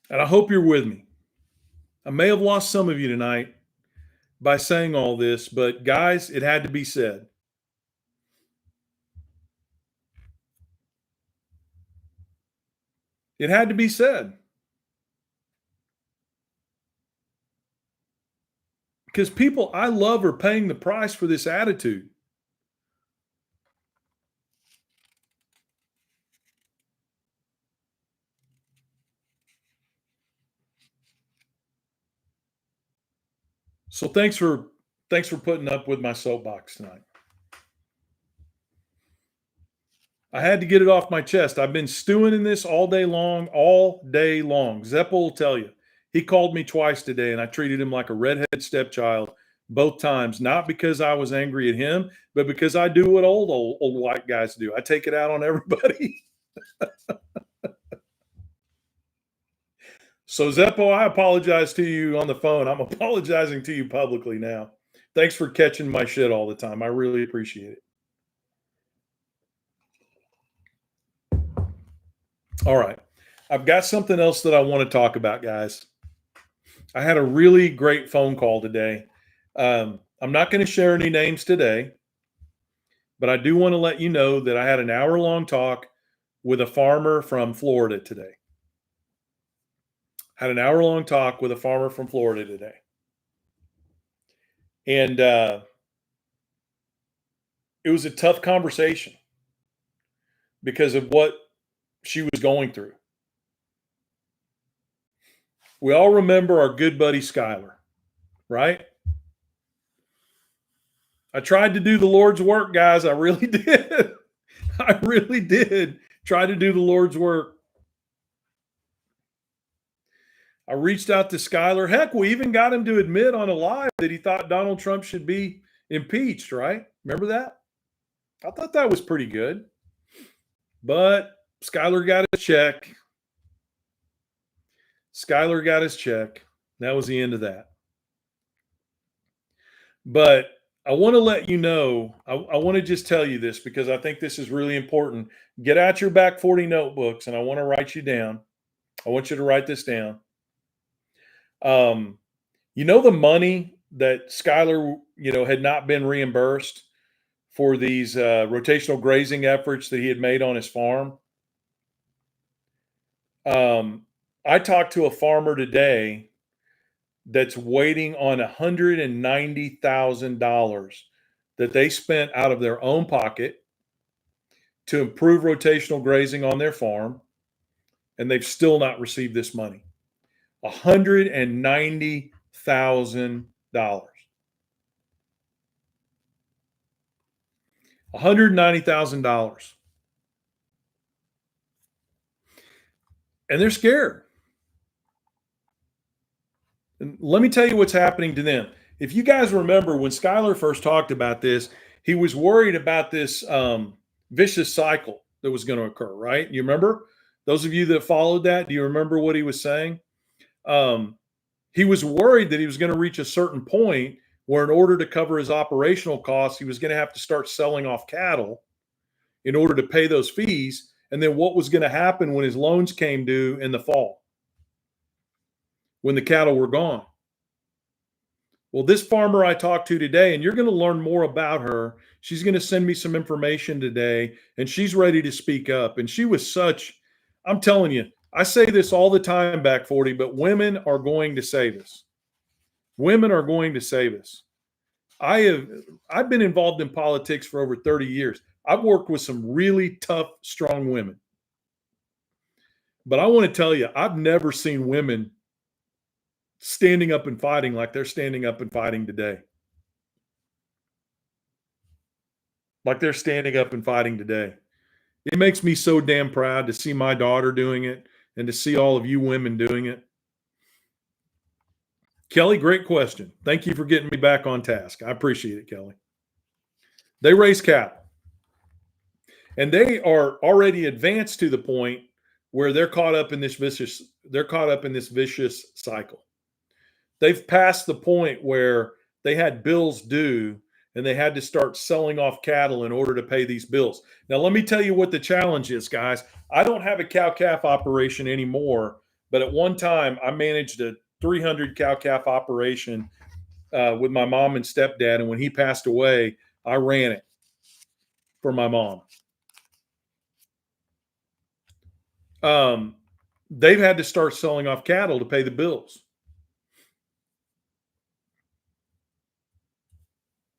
And I hope you're with me. I may have lost some of you tonight by saying all this, but guys, it had to be said. It had to be said. Because people I love are paying the price for this attitude. So thanks for putting up with my soapbox tonight. I had to get it off my chest. I've been stewing in this all day long, all day long. Zeppo will tell you. He called me twice today, and I treated him like a redheaded stepchild both times, not because I was angry at him, but because I do what old white guys do. I take it out on everybody. So Zeppo, I apologize to you on the phone. I'm apologizing to you publicly now. Thanks for catching my shit all the time. I really appreciate it. All right. I've got something else that I want to talk about, guys. I had a really great phone call today. I'm not going to share any names today, but I do want to let you know that I had an hour-long talk with a farmer from Florida today. Had an hour-long talk with a farmer from Florida today. And it was a tough conversation because of what she was going through. We all remember our good buddy Skylar, right? I tried to do the Lord's work, guys. I really did. I really did try to do the Lord's work. I reached out to Skylar. Heck, we even got him to admit on a live that he thought Donald Trump should be impeached, right? Remember that? I thought that was pretty good. But Skylar got his check. Skylar got his check. That was the end of that. But I want to let you know, I want to just tell you this because I think this is really important. Get out your back 40 notebooks and I want to write you down. I want you to write this down. You know the money that Skylar, had not been reimbursed for these rotational grazing efforts that he had made on his farm? I talked to a farmer today that's waiting on $190,000 that they spent out of their own pocket to improve rotational grazing on their farm, and they've still not received this money. $190,000. $190,000. And they're scared. And let me tell you what's happening to them. If you guys remember when Skylar first talked about this, he was worried about this vicious cycle that was going to occur, right? You remember? Those of you that followed that, do you remember what he was saying? He was worried that he was going to reach a certain point where in order to cover his operational costs, he was going to have to start selling off cattle in order to pay those fees. And then what was going to happen when his loans came due in the fall, when the cattle were gone? Well, this farmer I talked to today, and you're going to learn more about her. She's going to send me some information today, and she's ready to speak up. And she was I'm telling you, I say this all the time, back 40, but women are going to save us. Women are going to save us. I've been involved in politics for over 30 years. I've worked with some really tough, strong women. But I want to tell you, I've never seen women standing up and fighting like they're standing up and fighting today. Like they're standing up and fighting today. It makes me so damn proud to see my daughter doing it and to see all of you women doing it. Kelly, great question. Thank you for getting me back on task. I appreciate it, Kelly. They raise cattle. And they are already advanced to the point where they're caught up in this vicious cycle. They've passed the point where they had bills due and they had to start selling off cattle in order to pay these bills. Now, let me tell you what the challenge is, guys. I don't have a cow-calf operation anymore, but at one time I managed a 300 cow-calf operation with my mom and stepdad, and when he passed away, I ran it for my mom. they've had to start selling off cattle to pay the bills.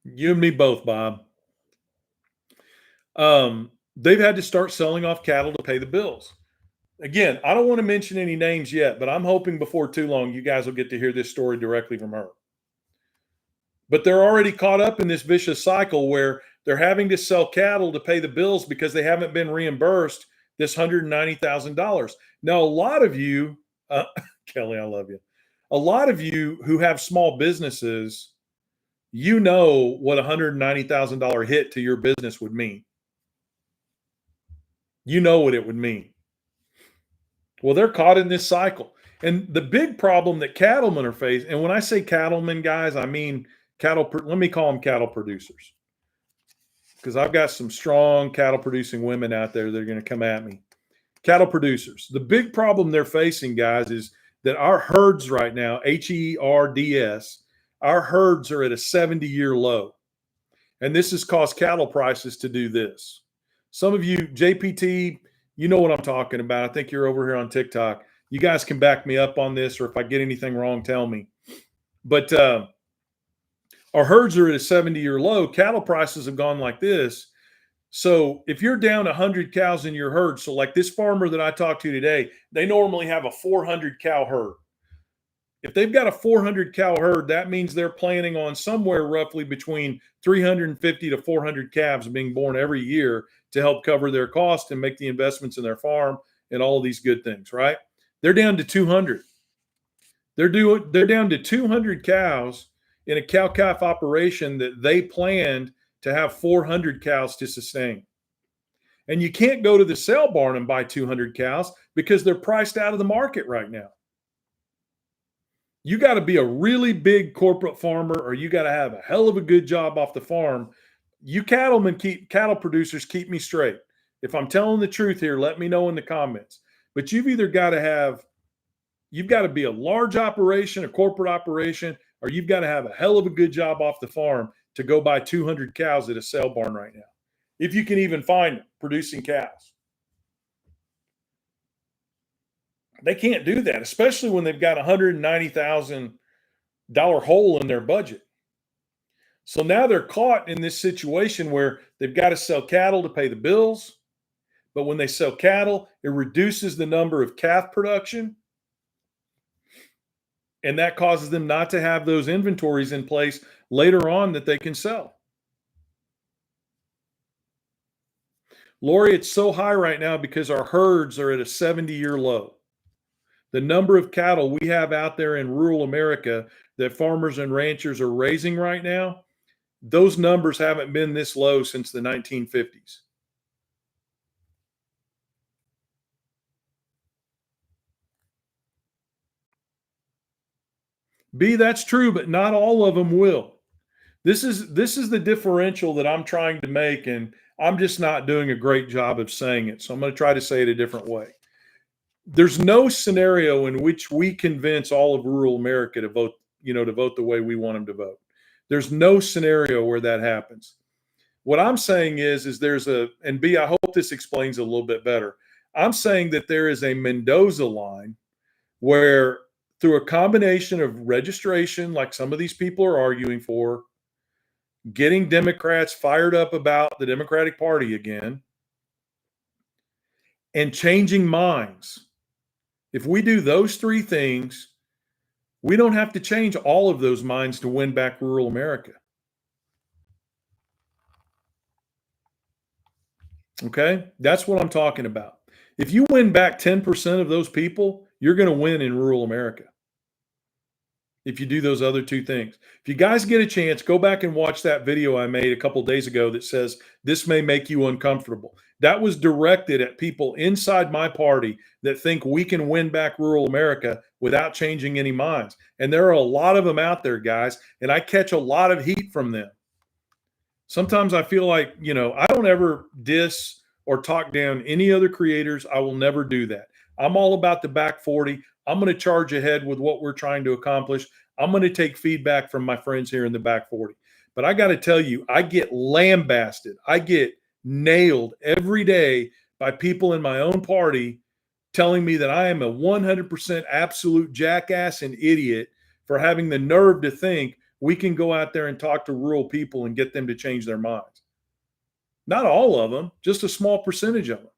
You and me both, Bob. They've had to start selling off cattle to pay the bills. Again, I don't want to mention any names yet, but I'm hoping before too long you guys will get to hear this story directly from her. But they're already caught up in this vicious cycle where they're having to sell cattle to pay the bills because they haven't been reimbursed this $190,000. Now, a lot of you, Kelly, I love you. A lot of you who have small businesses, you know what a $190,000 hit to your business would mean. You know what it would mean. Well, they're caught in this cycle. And the big problem that cattlemen are facing, and when I say cattlemen, guys, I mean let me call them cattle producers, because I've got some strong cattle producing women out there that are going to come at me. Cattle producers. The big problem they're facing, guys, is that our herds right now, HERDS, our herds are at a 70-year low. And this has caused cattle prices to do this. Some of you, JPT, you know what I'm talking about. I think you're over here on TikTok. You guys can back me up on this, or if I get anything wrong, tell me. But our herds are at a 70-year low. Cattle prices have gone like this. So if you're down 100 cows in your herd, so like this farmer that I talked to today, they normally have a 400 cow herd. If they've got a 400 cow herd, that means they're planning on somewhere roughly between 350 to 400 calves being born every year to help cover their cost and make the investments in their farm and all of these good things, right? They're down to 200. They're down to 200 cows in a cow-calf operation that they planned to have 400 cows to sustain. And you can't go to the sale barn and buy 200 cows because they're priced out of the market right now. You got to be a really big corporate farmer, or you got to have a hell of a good job off the farm. You cattle producers, keep me straight. If I'm telling the truth here, let me know in the comments. But you've got to be a large operation, a corporate operation, or you've got to have a hell of a good job off the farm to go buy 200 cows at a sale barn right now. If you can even find them producing cows. They can't do that, especially when they've got a $190,000 hole in their budget. So now they're caught in this situation where they've got to sell cattle to pay the bills. But when they sell cattle, it reduces the number of calf production. And that causes them not to have those inventories in place later on that they can sell. Lori, it's so high right now because our herds are at a 70-year low. The number of cattle we have out there in rural America that farmers and ranchers are raising right now, those numbers haven't been this low since the 1950s. B, that's true, but not all of them will. This is the differential that I'm trying to make, and I'm just not doing a great job of saying it. So I'm going to try to say it a different way. There's no scenario in which we convince all of rural America to vote, to vote the way we want them to vote. There's no scenario where that happens. What I'm saying is and B, I hope this explains a little bit better. I'm saying that there is a Mendoza line where, through a combination of registration, like some of these people are arguing for, getting Democrats fired up about the Democratic Party again, and changing minds. If we do those three things, we don't have to change all of those minds to win back rural America. Okay? That's what I'm talking about. If you win back 10% of those people, you're going to win in rural America. If you do those other two things. If you guys get a chance, go back and watch that video I made a couple days ago that says, this may make you uncomfortable. That was directed at people inside my party that think we can win back rural America without changing any minds. And there are a lot of them out there, guys, and I catch a lot of heat from them. Sometimes I feel like, I don't ever diss or talk down any other creators. I will never do that. I'm all about the back 40. I'm going to charge ahead with what we're trying to accomplish. I'm going to take feedback from my friends here in the back 40. But I got to tell you, I get lambasted. I get nailed every day by people in my own party telling me that I am a 100% absolute jackass and idiot for having the nerve to think we can go out there and talk to rural people and get them to change their minds. Not all of them, just a small percentage of them.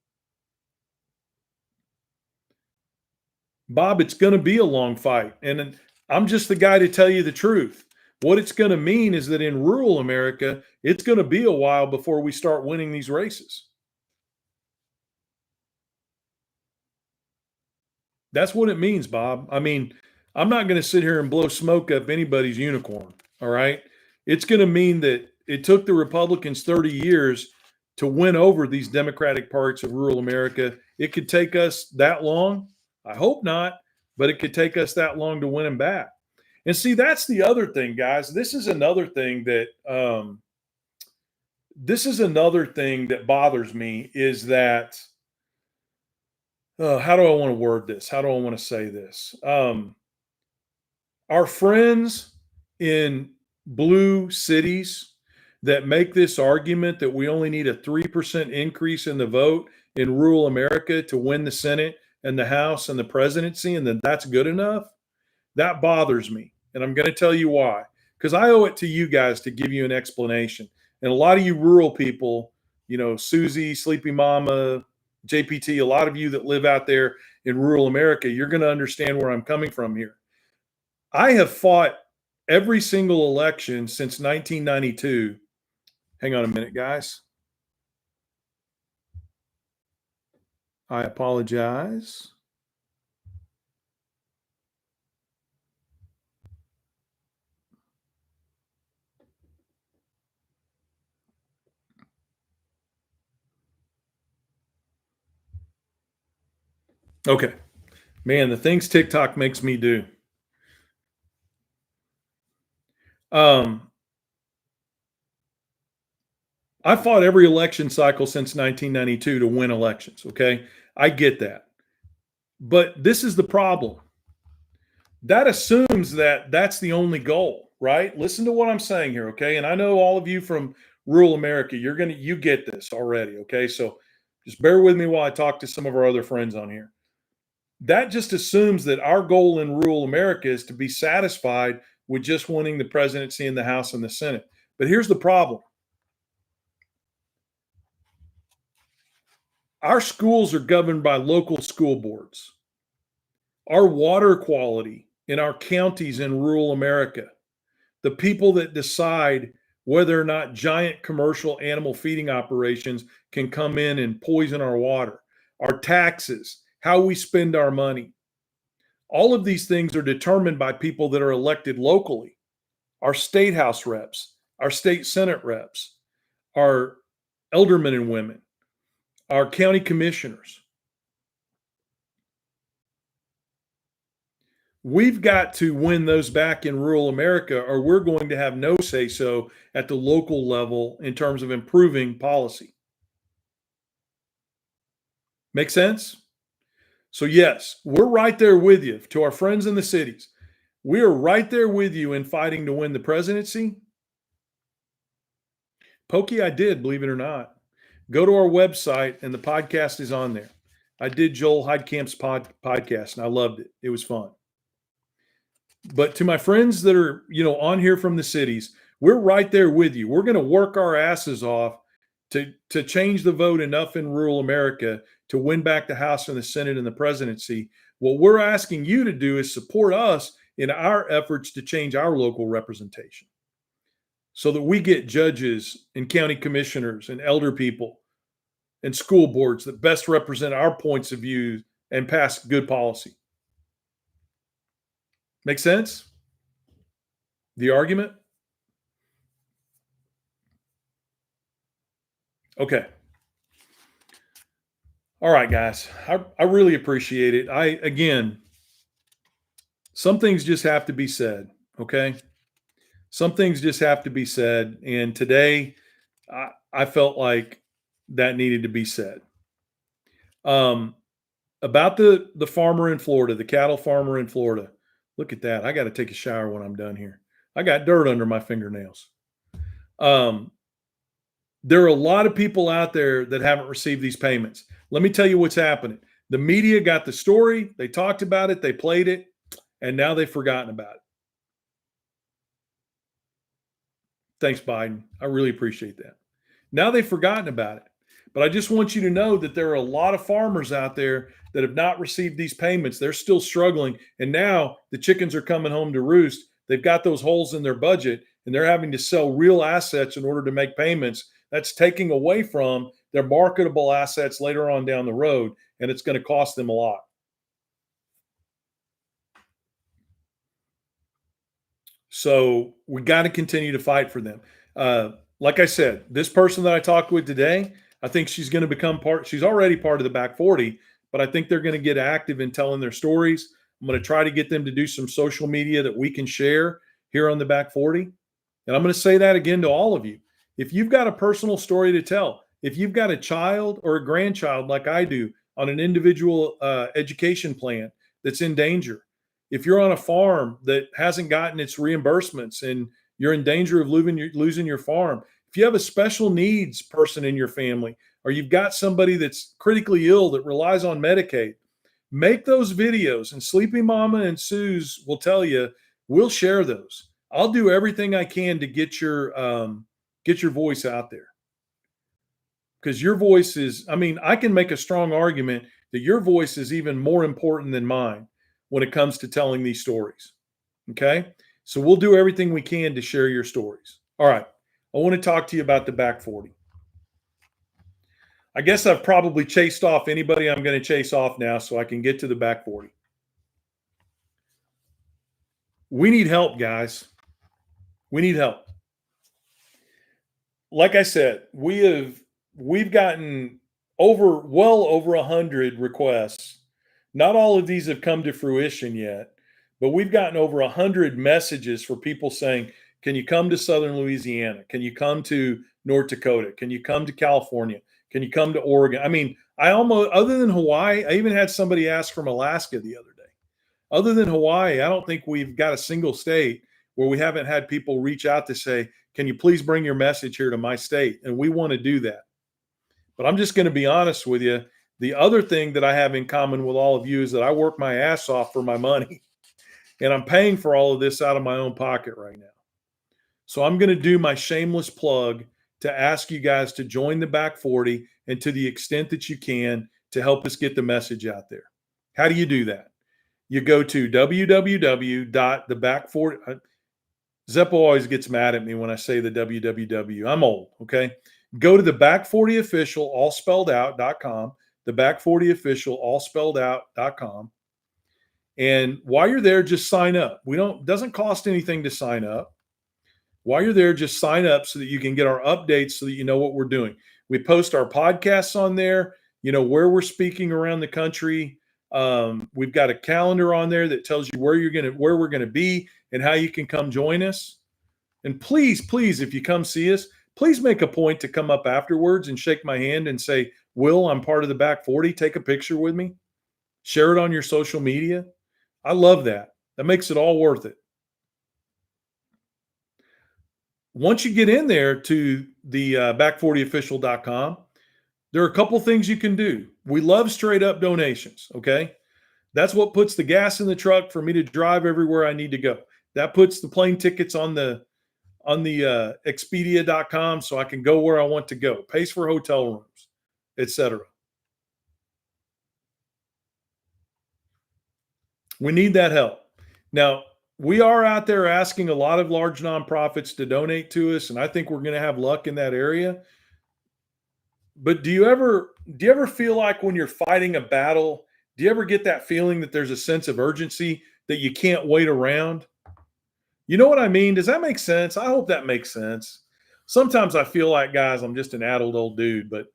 Bob, it's going to be a long fight. And I'm just the guy to tell you the truth. What it's going to mean is that in rural America, it's going to be a while before we start winning these races. That's what it means, Bob. I mean, I'm not going to sit here and blow smoke up anybody's unicorn. All right. It's going to mean that it took the Republicans 30 years to win over these Democratic parts of rural America. It could take us that long. I hope not, but it could take us that long to win them back. And see, that's the other thing, guys. This is another thing that bothers me is that how do I want to word this? How do I want to say this? Our friends in blue cities that make this argument that we only need a 3% increase in the vote in rural America to win the Senate and the House and the presidency, and then that's good enough, that bothers me. And I'm going to tell you why. Because I owe it to you guys to give you an explanation. And a lot of you rural people, you know, Susie, Sleepy Mama, JPT, a lot of you that live out there in rural America, you're going to understand where I'm coming from here. I have fought every single election since 1992. Hang on a minute, guys. I apologize. Okay. Man, the things TikTok makes me do. I fought every election cycle since 1992 to win elections. Okay. I get that. But this is the problem. That assumes that that's the only goal, right? Listen to what I'm saying here. Okay. And I know all of you from rural America, you get this already. Okay. So just bear with me while I talk to some of our other friends on here. That just assumes that our goal in rural America is to be satisfied with just winning the presidency in the House and the Senate. But here's the problem. Our schools are governed by local school boards. Our water quality in our counties in rural America, the people that decide whether or not giant commercial animal feeding operations can come in and poison our water, our taxes, how we spend our money. All of these things are determined by people that are elected locally. Our state house reps, our state senate reps, our aldermen and women, our county commissioners. We've got to win those back in rural America, or we're going to have no say so at the local level in terms of improving policy. Make sense? So, yes, we're right there with you. To our friends in the cities, we are right there with you in fighting to win the presidency. Pokey, I did, believe it or not. Go to our website, and the podcast is on there. I did Joel Heidkamp's podcast, and I loved it. It was fun. But to my friends that are, on here from the cities, we're right there with you. We're going to work our asses off to change the vote enough in rural America to win back the House and the Senate and the presidency. What we're asking you to do is support us in our efforts to change our local representation so that we get judges and county commissioners and elder people and school boards that best represent our points of view and pass good policy. Make sense? The argument? Okay. All right, guys. I really appreciate it. Again, some things just have to be said, okay? Some things just have to be said. And today, I felt like that needed to be said. About the farmer in Florida, the cattle farmer in Florida. Look at that. I got to take a shower when I'm done here. I got dirt under my fingernails. There are a lot of people out there that haven't received these payments. Let me tell you what's happening. The media got the story, they talked about it, they played it, and now they've forgotten about it. Thanks, Biden. I really appreciate that. Now they've forgotten about it. But I just want you to know that there are a lot of farmers out there that have not received these payments. They're still struggling. And now the chickens are coming home to roost. They've got those holes in their budget and they're having to sell real assets in order to make payments. That's taking away from their marketable assets later on down the road. And it's going to cost them a lot. So we got to continue to fight for them. Like I said, this person that I talked with today, I think she's going to become part. She's already part of the back 40, but I think they're going to get active in telling their stories. I'm going to try to get them to do some social media that we can share here on the back 40. And I'm going to say that again to all of you. If you've got a personal story to tell, if you've got a child or a grandchild like I do on an individual education plan that's in danger, if you're on a farm that hasn't gotten its reimbursements and you're in danger of losing your farm, if you have a special needs person in your family, or you've got somebody that's critically ill that relies on Medicaid, make those videos. And Sleepy Mama and Suze will tell you, we'll share those. I'll do everything I can to get your voice out there. Because your voice is, I mean, I can make a strong argument that your voice is even more important than mine when it comes to telling these stories. Okay? So we'll do everything we can to share your stories. All right. I want to talk to you about the back 40. I guess I've probably chased off anybody I'm going to chase off now so I can get to the back 40. We need help, guys. We need help. Like I said, we've gotten well over 100 requests. Not all of these have come to fruition yet, but we've gotten over 100 messages for people saying, can you come to Southern Louisiana? Can you come to North Dakota? Can you come to California? Can you come to Oregon? I mean, I almost, other than Hawaii, I even had somebody ask from Alaska the other day. Other than Hawaii, I don't think we've got a single state where we haven't had people reach out to say, can you please bring your message here to my state? And we want to do that. But I'm just going to be honest with you. The other thing that I have in common with all of you is that I work my ass off for my money. And I'm paying for all of this out of my own pocket right now. So I'm going to do my shameless plug to ask you guys to join the back 40 and to the extent that you can to help us get the message out there. How do you do that? You go to www.theback40. Zeppo always gets mad at me when I say the www. I'm old, okay? Go to the back40official, all spelled out.com, the back40official, all spelled out.com. And while you're there, just sign up. Doesn't cost anything to sign up. While you're there, just sign up so that you can get our updates so that you know what we're doing. We post our podcasts on there, where we're speaking around the country. We've got a calendar on there that tells you where we're going to be and how you can come join us. And please, if you come see us, please make a point to come up afterwards and shake my hand and say, Will, I'm part of the back 40. Take a picture with me. Share it on your social media. I love that. That makes it all worth it. Once you get in there to the back40official.com, there are a couple things you can do. We love straight up donations, okay? That's what puts the gas in the truck for me to drive everywhere I need to go. That puts the plane tickets on the Expedia.com so I can go where I want to go. Pays for hotel rooms, etc. We need that help. Now, we are out there asking a lot of large nonprofits to donate to us, and I think we're going to have luck in that area. But do you ever feel like when you're fighting a battle, do you ever get that feeling that there's a sense of urgency that you can't wait around? You know what I mean? Does that make sense? I hope that makes sense. Sometimes I feel like, guys, I'm just an addled old dude, but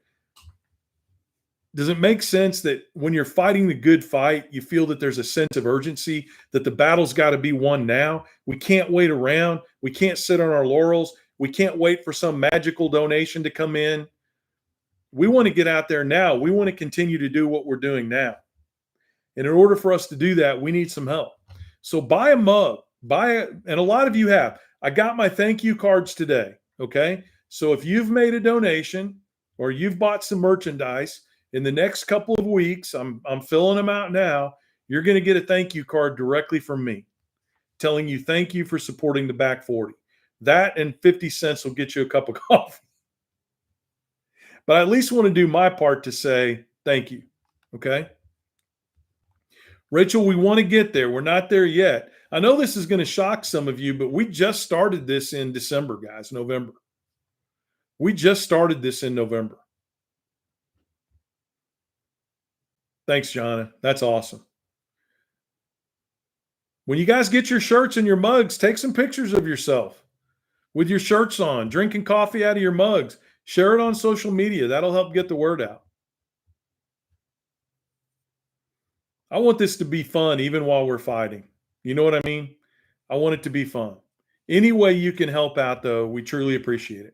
does it make sense that when you're fighting the good fight, you feel that there's a sense of urgency, that the battle's got to be won now? We can't wait around. We can't sit on our laurels. We can't wait for some magical donation to come in. We want to get out there now. We want to continue to do what we're doing now. And in order for us to do that, we need some help. So buy a mug, and a lot of you have. I got my thank you cards today, okay? So if you've made a donation or you've bought some merchandise In the next couple of weeks, I'm filling them out now. You're going to get a thank you card directly from me telling you thank you for supporting the back 40. That and 50 cents will get you a cup of coffee. But I at least want to do my part to say thank you. Okay. Rachel, we want to get there. We're not there yet. I know this is going to shock some of you, but we just started this in December, guys, November. We just started this in November. Thanks, Jonna. That's awesome. When you guys get your shirts and your mugs, take some pictures of yourself with your shirts on, drinking coffee out of your mugs. Share it on social media. That'll help get the word out. I want this to be fun even while we're fighting. You know what I mean? I want it to be fun. Any way you can help out, though, we truly appreciate it.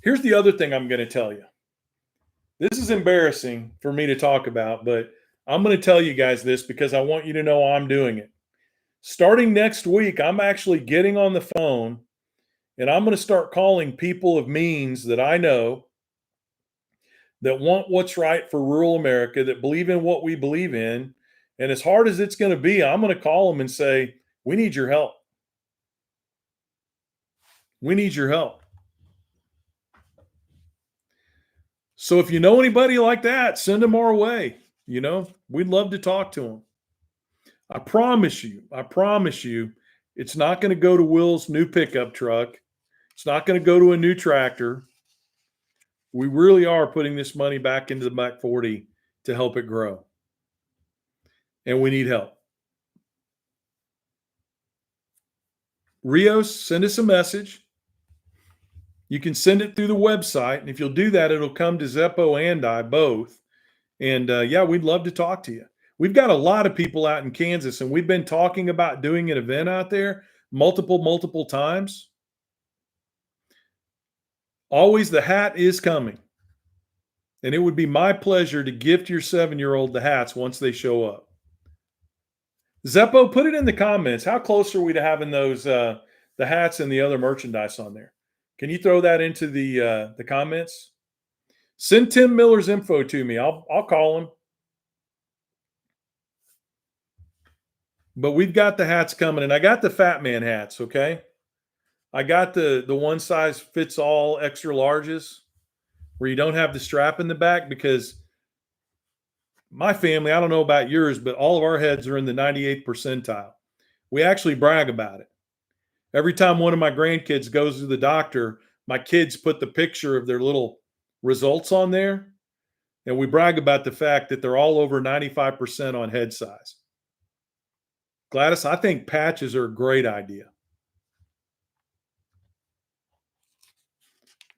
Here's the other thing I'm going to tell you. This is embarrassing for me to talk about, but I'm going to tell you guys this because I want you to know I'm doing it. Starting next week, I'm actually getting on the phone and I'm going to start calling people of means that I know that want what's right for rural America, that believe in what we believe in. And as hard as it's going to be, I'm going to call them and say, we need your help. We need your help. So if you know anybody like that, send them our way. You know, we'd love to talk to them. I promise you, it's not going to go to Will's new pickup truck. It's not going to go to a new tractor. We really are putting this money back into the back 40 to help it grow. And we need help. Rios, send us a message. You can send it through the website. And if you'll do that, it'll come to Zeppo and I both. And yeah, we'd love to talk to you. We've got a lot of people out in Kansas, and we've been talking about doing an event out there multiple times. Always the hat is coming. And it would be my pleasure to gift your 7-year-old the hats once they show up. Zeppo, put it in the comments. How close are we to having those the hats and the other merchandise on there? Can you throw that into the comments? Send Tim Miller's info to me. I'll call him. But we've got the hats coming, and I got the Fat Man hats, okay? I got the one size fits all extra larges where you don't have the strap in the back, because my family, I don't know about yours, but all of our heads are in the 98th percentile. We actually brag about it. Every time one of my grandkids goes to the doctor, my kids put the picture of their little results on there, and we brag about the fact that they're all over 95% on head size. Gladys, I think patches are a great idea.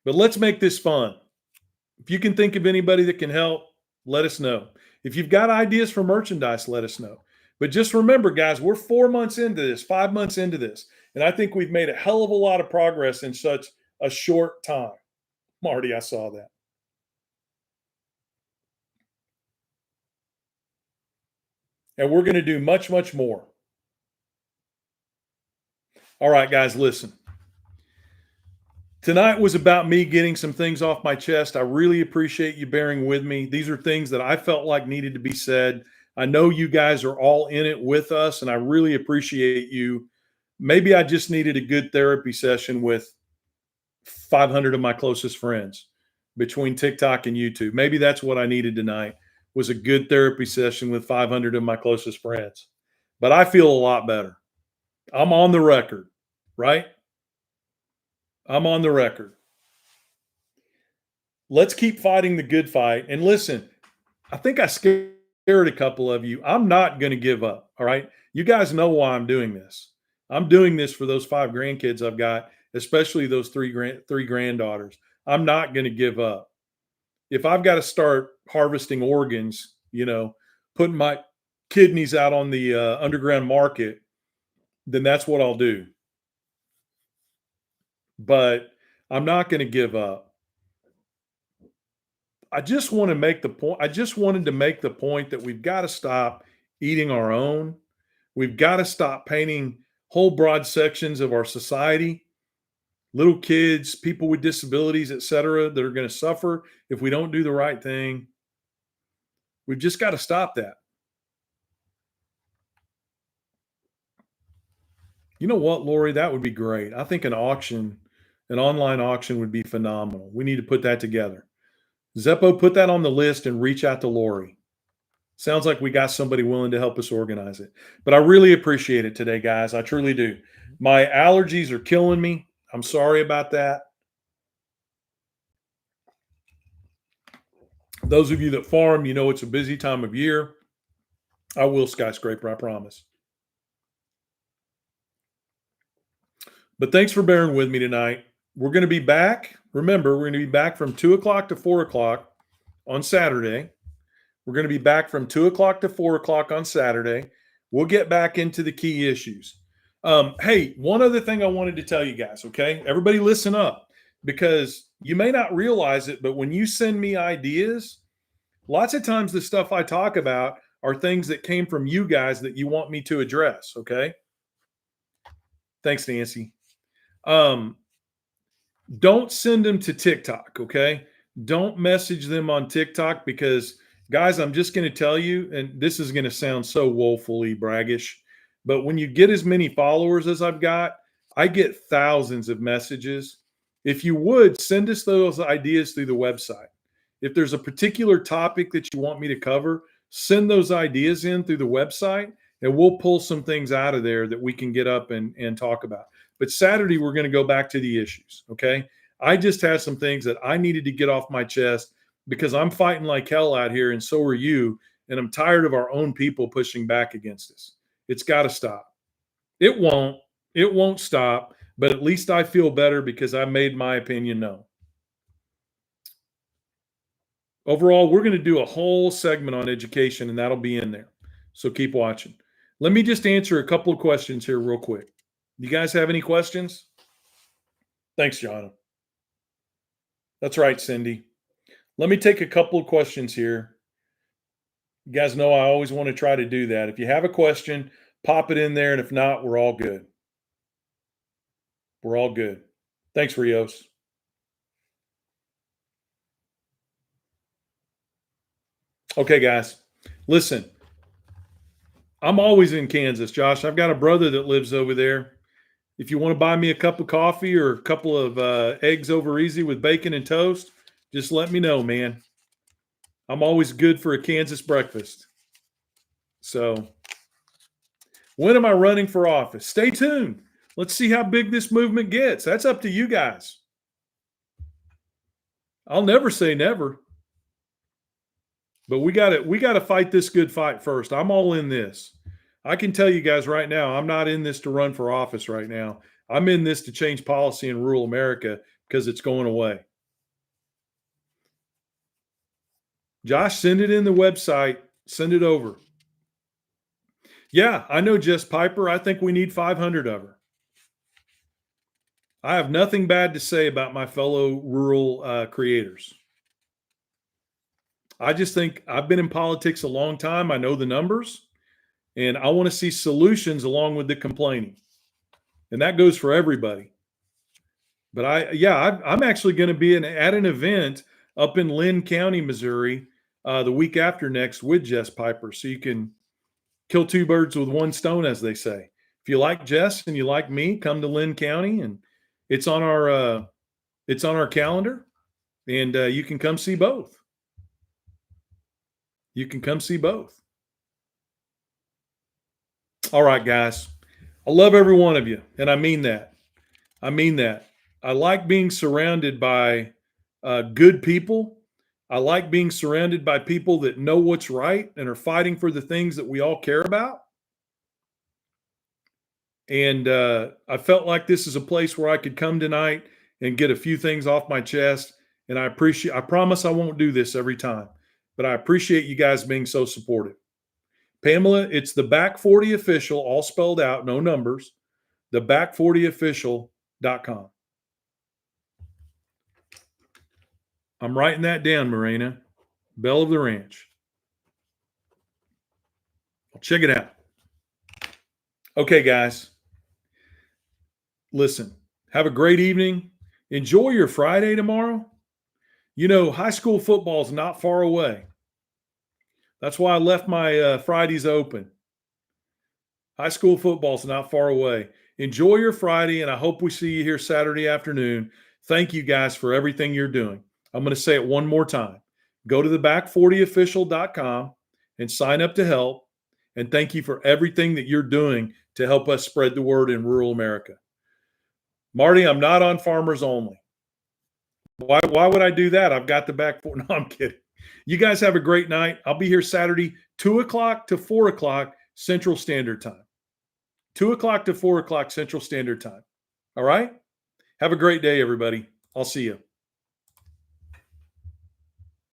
But let's make this fun. If you can think of anybody that can help, let us know. If you've got ideas for merchandise, let us know. But just remember, guys, we're 4 months into this, 5 months into this, and I think we've made a hell of a lot of progress in such a short time. Marty, I saw that. And we're going to do much more. All right, guys, listen. Tonight was about me getting some things off my chest. I really appreciate you bearing with me. These are things that I felt like needed to be said. I know you guys are all in it with us, and I really appreciate you. Maybe I just needed a good therapy session with 500 of my closest friends between TikTok and YouTube. Maybe that's what I needed tonight, was a good therapy session with 500 of my closest friends. But I feel a lot better. I'm on the record, right? I'm on the record. Let's keep fighting the good fight. And listen, I think I scared a couple of you. I'm not going to give up. All right. You guys know why I'm doing this. I'm doing this for those 5 grandkids I've got, especially those three granddaughters. I'm not going to give up. If I've got to start harvesting organs, putting my kidneys out on the underground market, then that's what I'll do. But I'm not going to give up. I just want to make the point. I just wanted to make the point that we've got to stop eating our own. We've got to stop painting whole broad sections of our society, little kids, people with disabilities, et cetera, that are going to suffer if we don't do the right thing. We've just got to stop that. You know what, Lori? That would be great. I think an auction, an online auction would be phenomenal. We need to put that together. Zeppo, put that on the list and reach out to Lori. Sounds like we got somebody willing to help us organize it. But I really appreciate it today, guys. I truly do. My allergies are killing me. I'm sorry about that. Those of you that farm, you know it's a busy time of year. I will skyscraper, I promise. But thanks for bearing with me tonight. We're going to be back. Remember, we're going to be back from 2 o'clock to 4 o'clock on Saturday. We're going to be back from 2 o'clock to 4 o'clock on Saturday. We'll get back into the key issues. Hey, one other thing I wanted to tell you guys, okay? Everybody listen up, because you may not realize it, but when you send me ideas, lots of times the stuff I talk about are things that came from you guys that you want me to address, okay? Thanks, Nancy. Don't send them to TikTok, okay? Don't message them on TikTok, because, guys, I'm just going to tell you, and this is going to sound so woefully braggish, but when you get as many followers as I've got, I get thousands of messages. If you would, send us those ideas through the website. If there's a particular topic that you want me to cover, send those ideas in through the website, and we'll pull some things out of there that we can get up and talk about. But Saturday, we're going to go back to the issues, okay? I just had some things that I needed to get off my chest, because I'm fighting like hell out here, and so are you, and I'm tired of our own people pushing back against us. It's got to stop. It won't stop, but at least I feel better because I made my opinion known. Overall, we're going to do a whole segment on education, and that'll be in there. So keep watching. Let me just answer a couple of questions here real quick. You guys have any questions? Thanks, John. That's right, Cindy. Let me take a couple of questions here. You guys know I always want to try to do that. If you have a question, pop it in there, and if not, we're all good. We're all good. Thanks, Rios. Okay, guys, listen. I'm always in Kansas, Josh. I've got a brother that lives over there. If you want to buy me a cup of coffee or a couple of eggs over easy with bacon and toast, just let me know, man. I'm always good for a Kansas breakfast. So, when am I running for office? Stay tuned. Let's see how big this movement gets. That's up to you guys. I'll never say never. But we got to fight this good fight first. I'm all in this. I can tell you guys right now, I'm not in this to run for office right now. I'm in this to change policy in rural America, because it's going away. Josh, send it in the website. Send it over. Yeah, I know Jess Piper. I think we need 500 of her. I have nothing bad to say about my fellow rural creators. I just think I've been in politics a long time. I know the numbers, and I want to see solutions along with the complaining. And that goes for everybody. But I'm actually going to be at an event up in Lynn County, Missouri, the week after next with Jess Piper. So you can kill two birds with one stone, as they say. If you like Jess and you like me, come to Lynn County, and it's on our calendar, and you can come see both. You can come see both. All right, guys. I love every one of you, and I mean that. I mean that. I like being surrounded by good people. I like being surrounded by people that know what's right and are fighting for the things that we all care about. And I felt like this is a place where I could come tonight and get a few things off my chest. And I promise I won't do this every time, but I appreciate you guys being so supportive. Pamela, it's the Back 40 Official, all spelled out, no numbers, the back40official.com. I'm writing that down, Marina. Belle of the Ranch. Check it out. Okay, guys. Listen, have a great evening. Enjoy your Friday tomorrow. You know, high school football is not far away. That's why I left my Fridays open. High school football's not far away. Enjoy your Friday, and I hope we see you here Saturday afternoon. Thank you guys for everything you're doing. I'm going to say it one more time. Go to theback40official.com and sign up to help. And thank you for everything that you're doing to help us spread the word in rural America. Marty, I'm not on Farmers Only. Why would I do that? I've got the back four. No, I'm kidding. You guys have a great night. I'll be here Saturday, 2 o'clock to 4 o'clock Central Standard Time. 2 o'clock to 4 o'clock Central Standard Time. All right? Have a great day, everybody. I'll see you.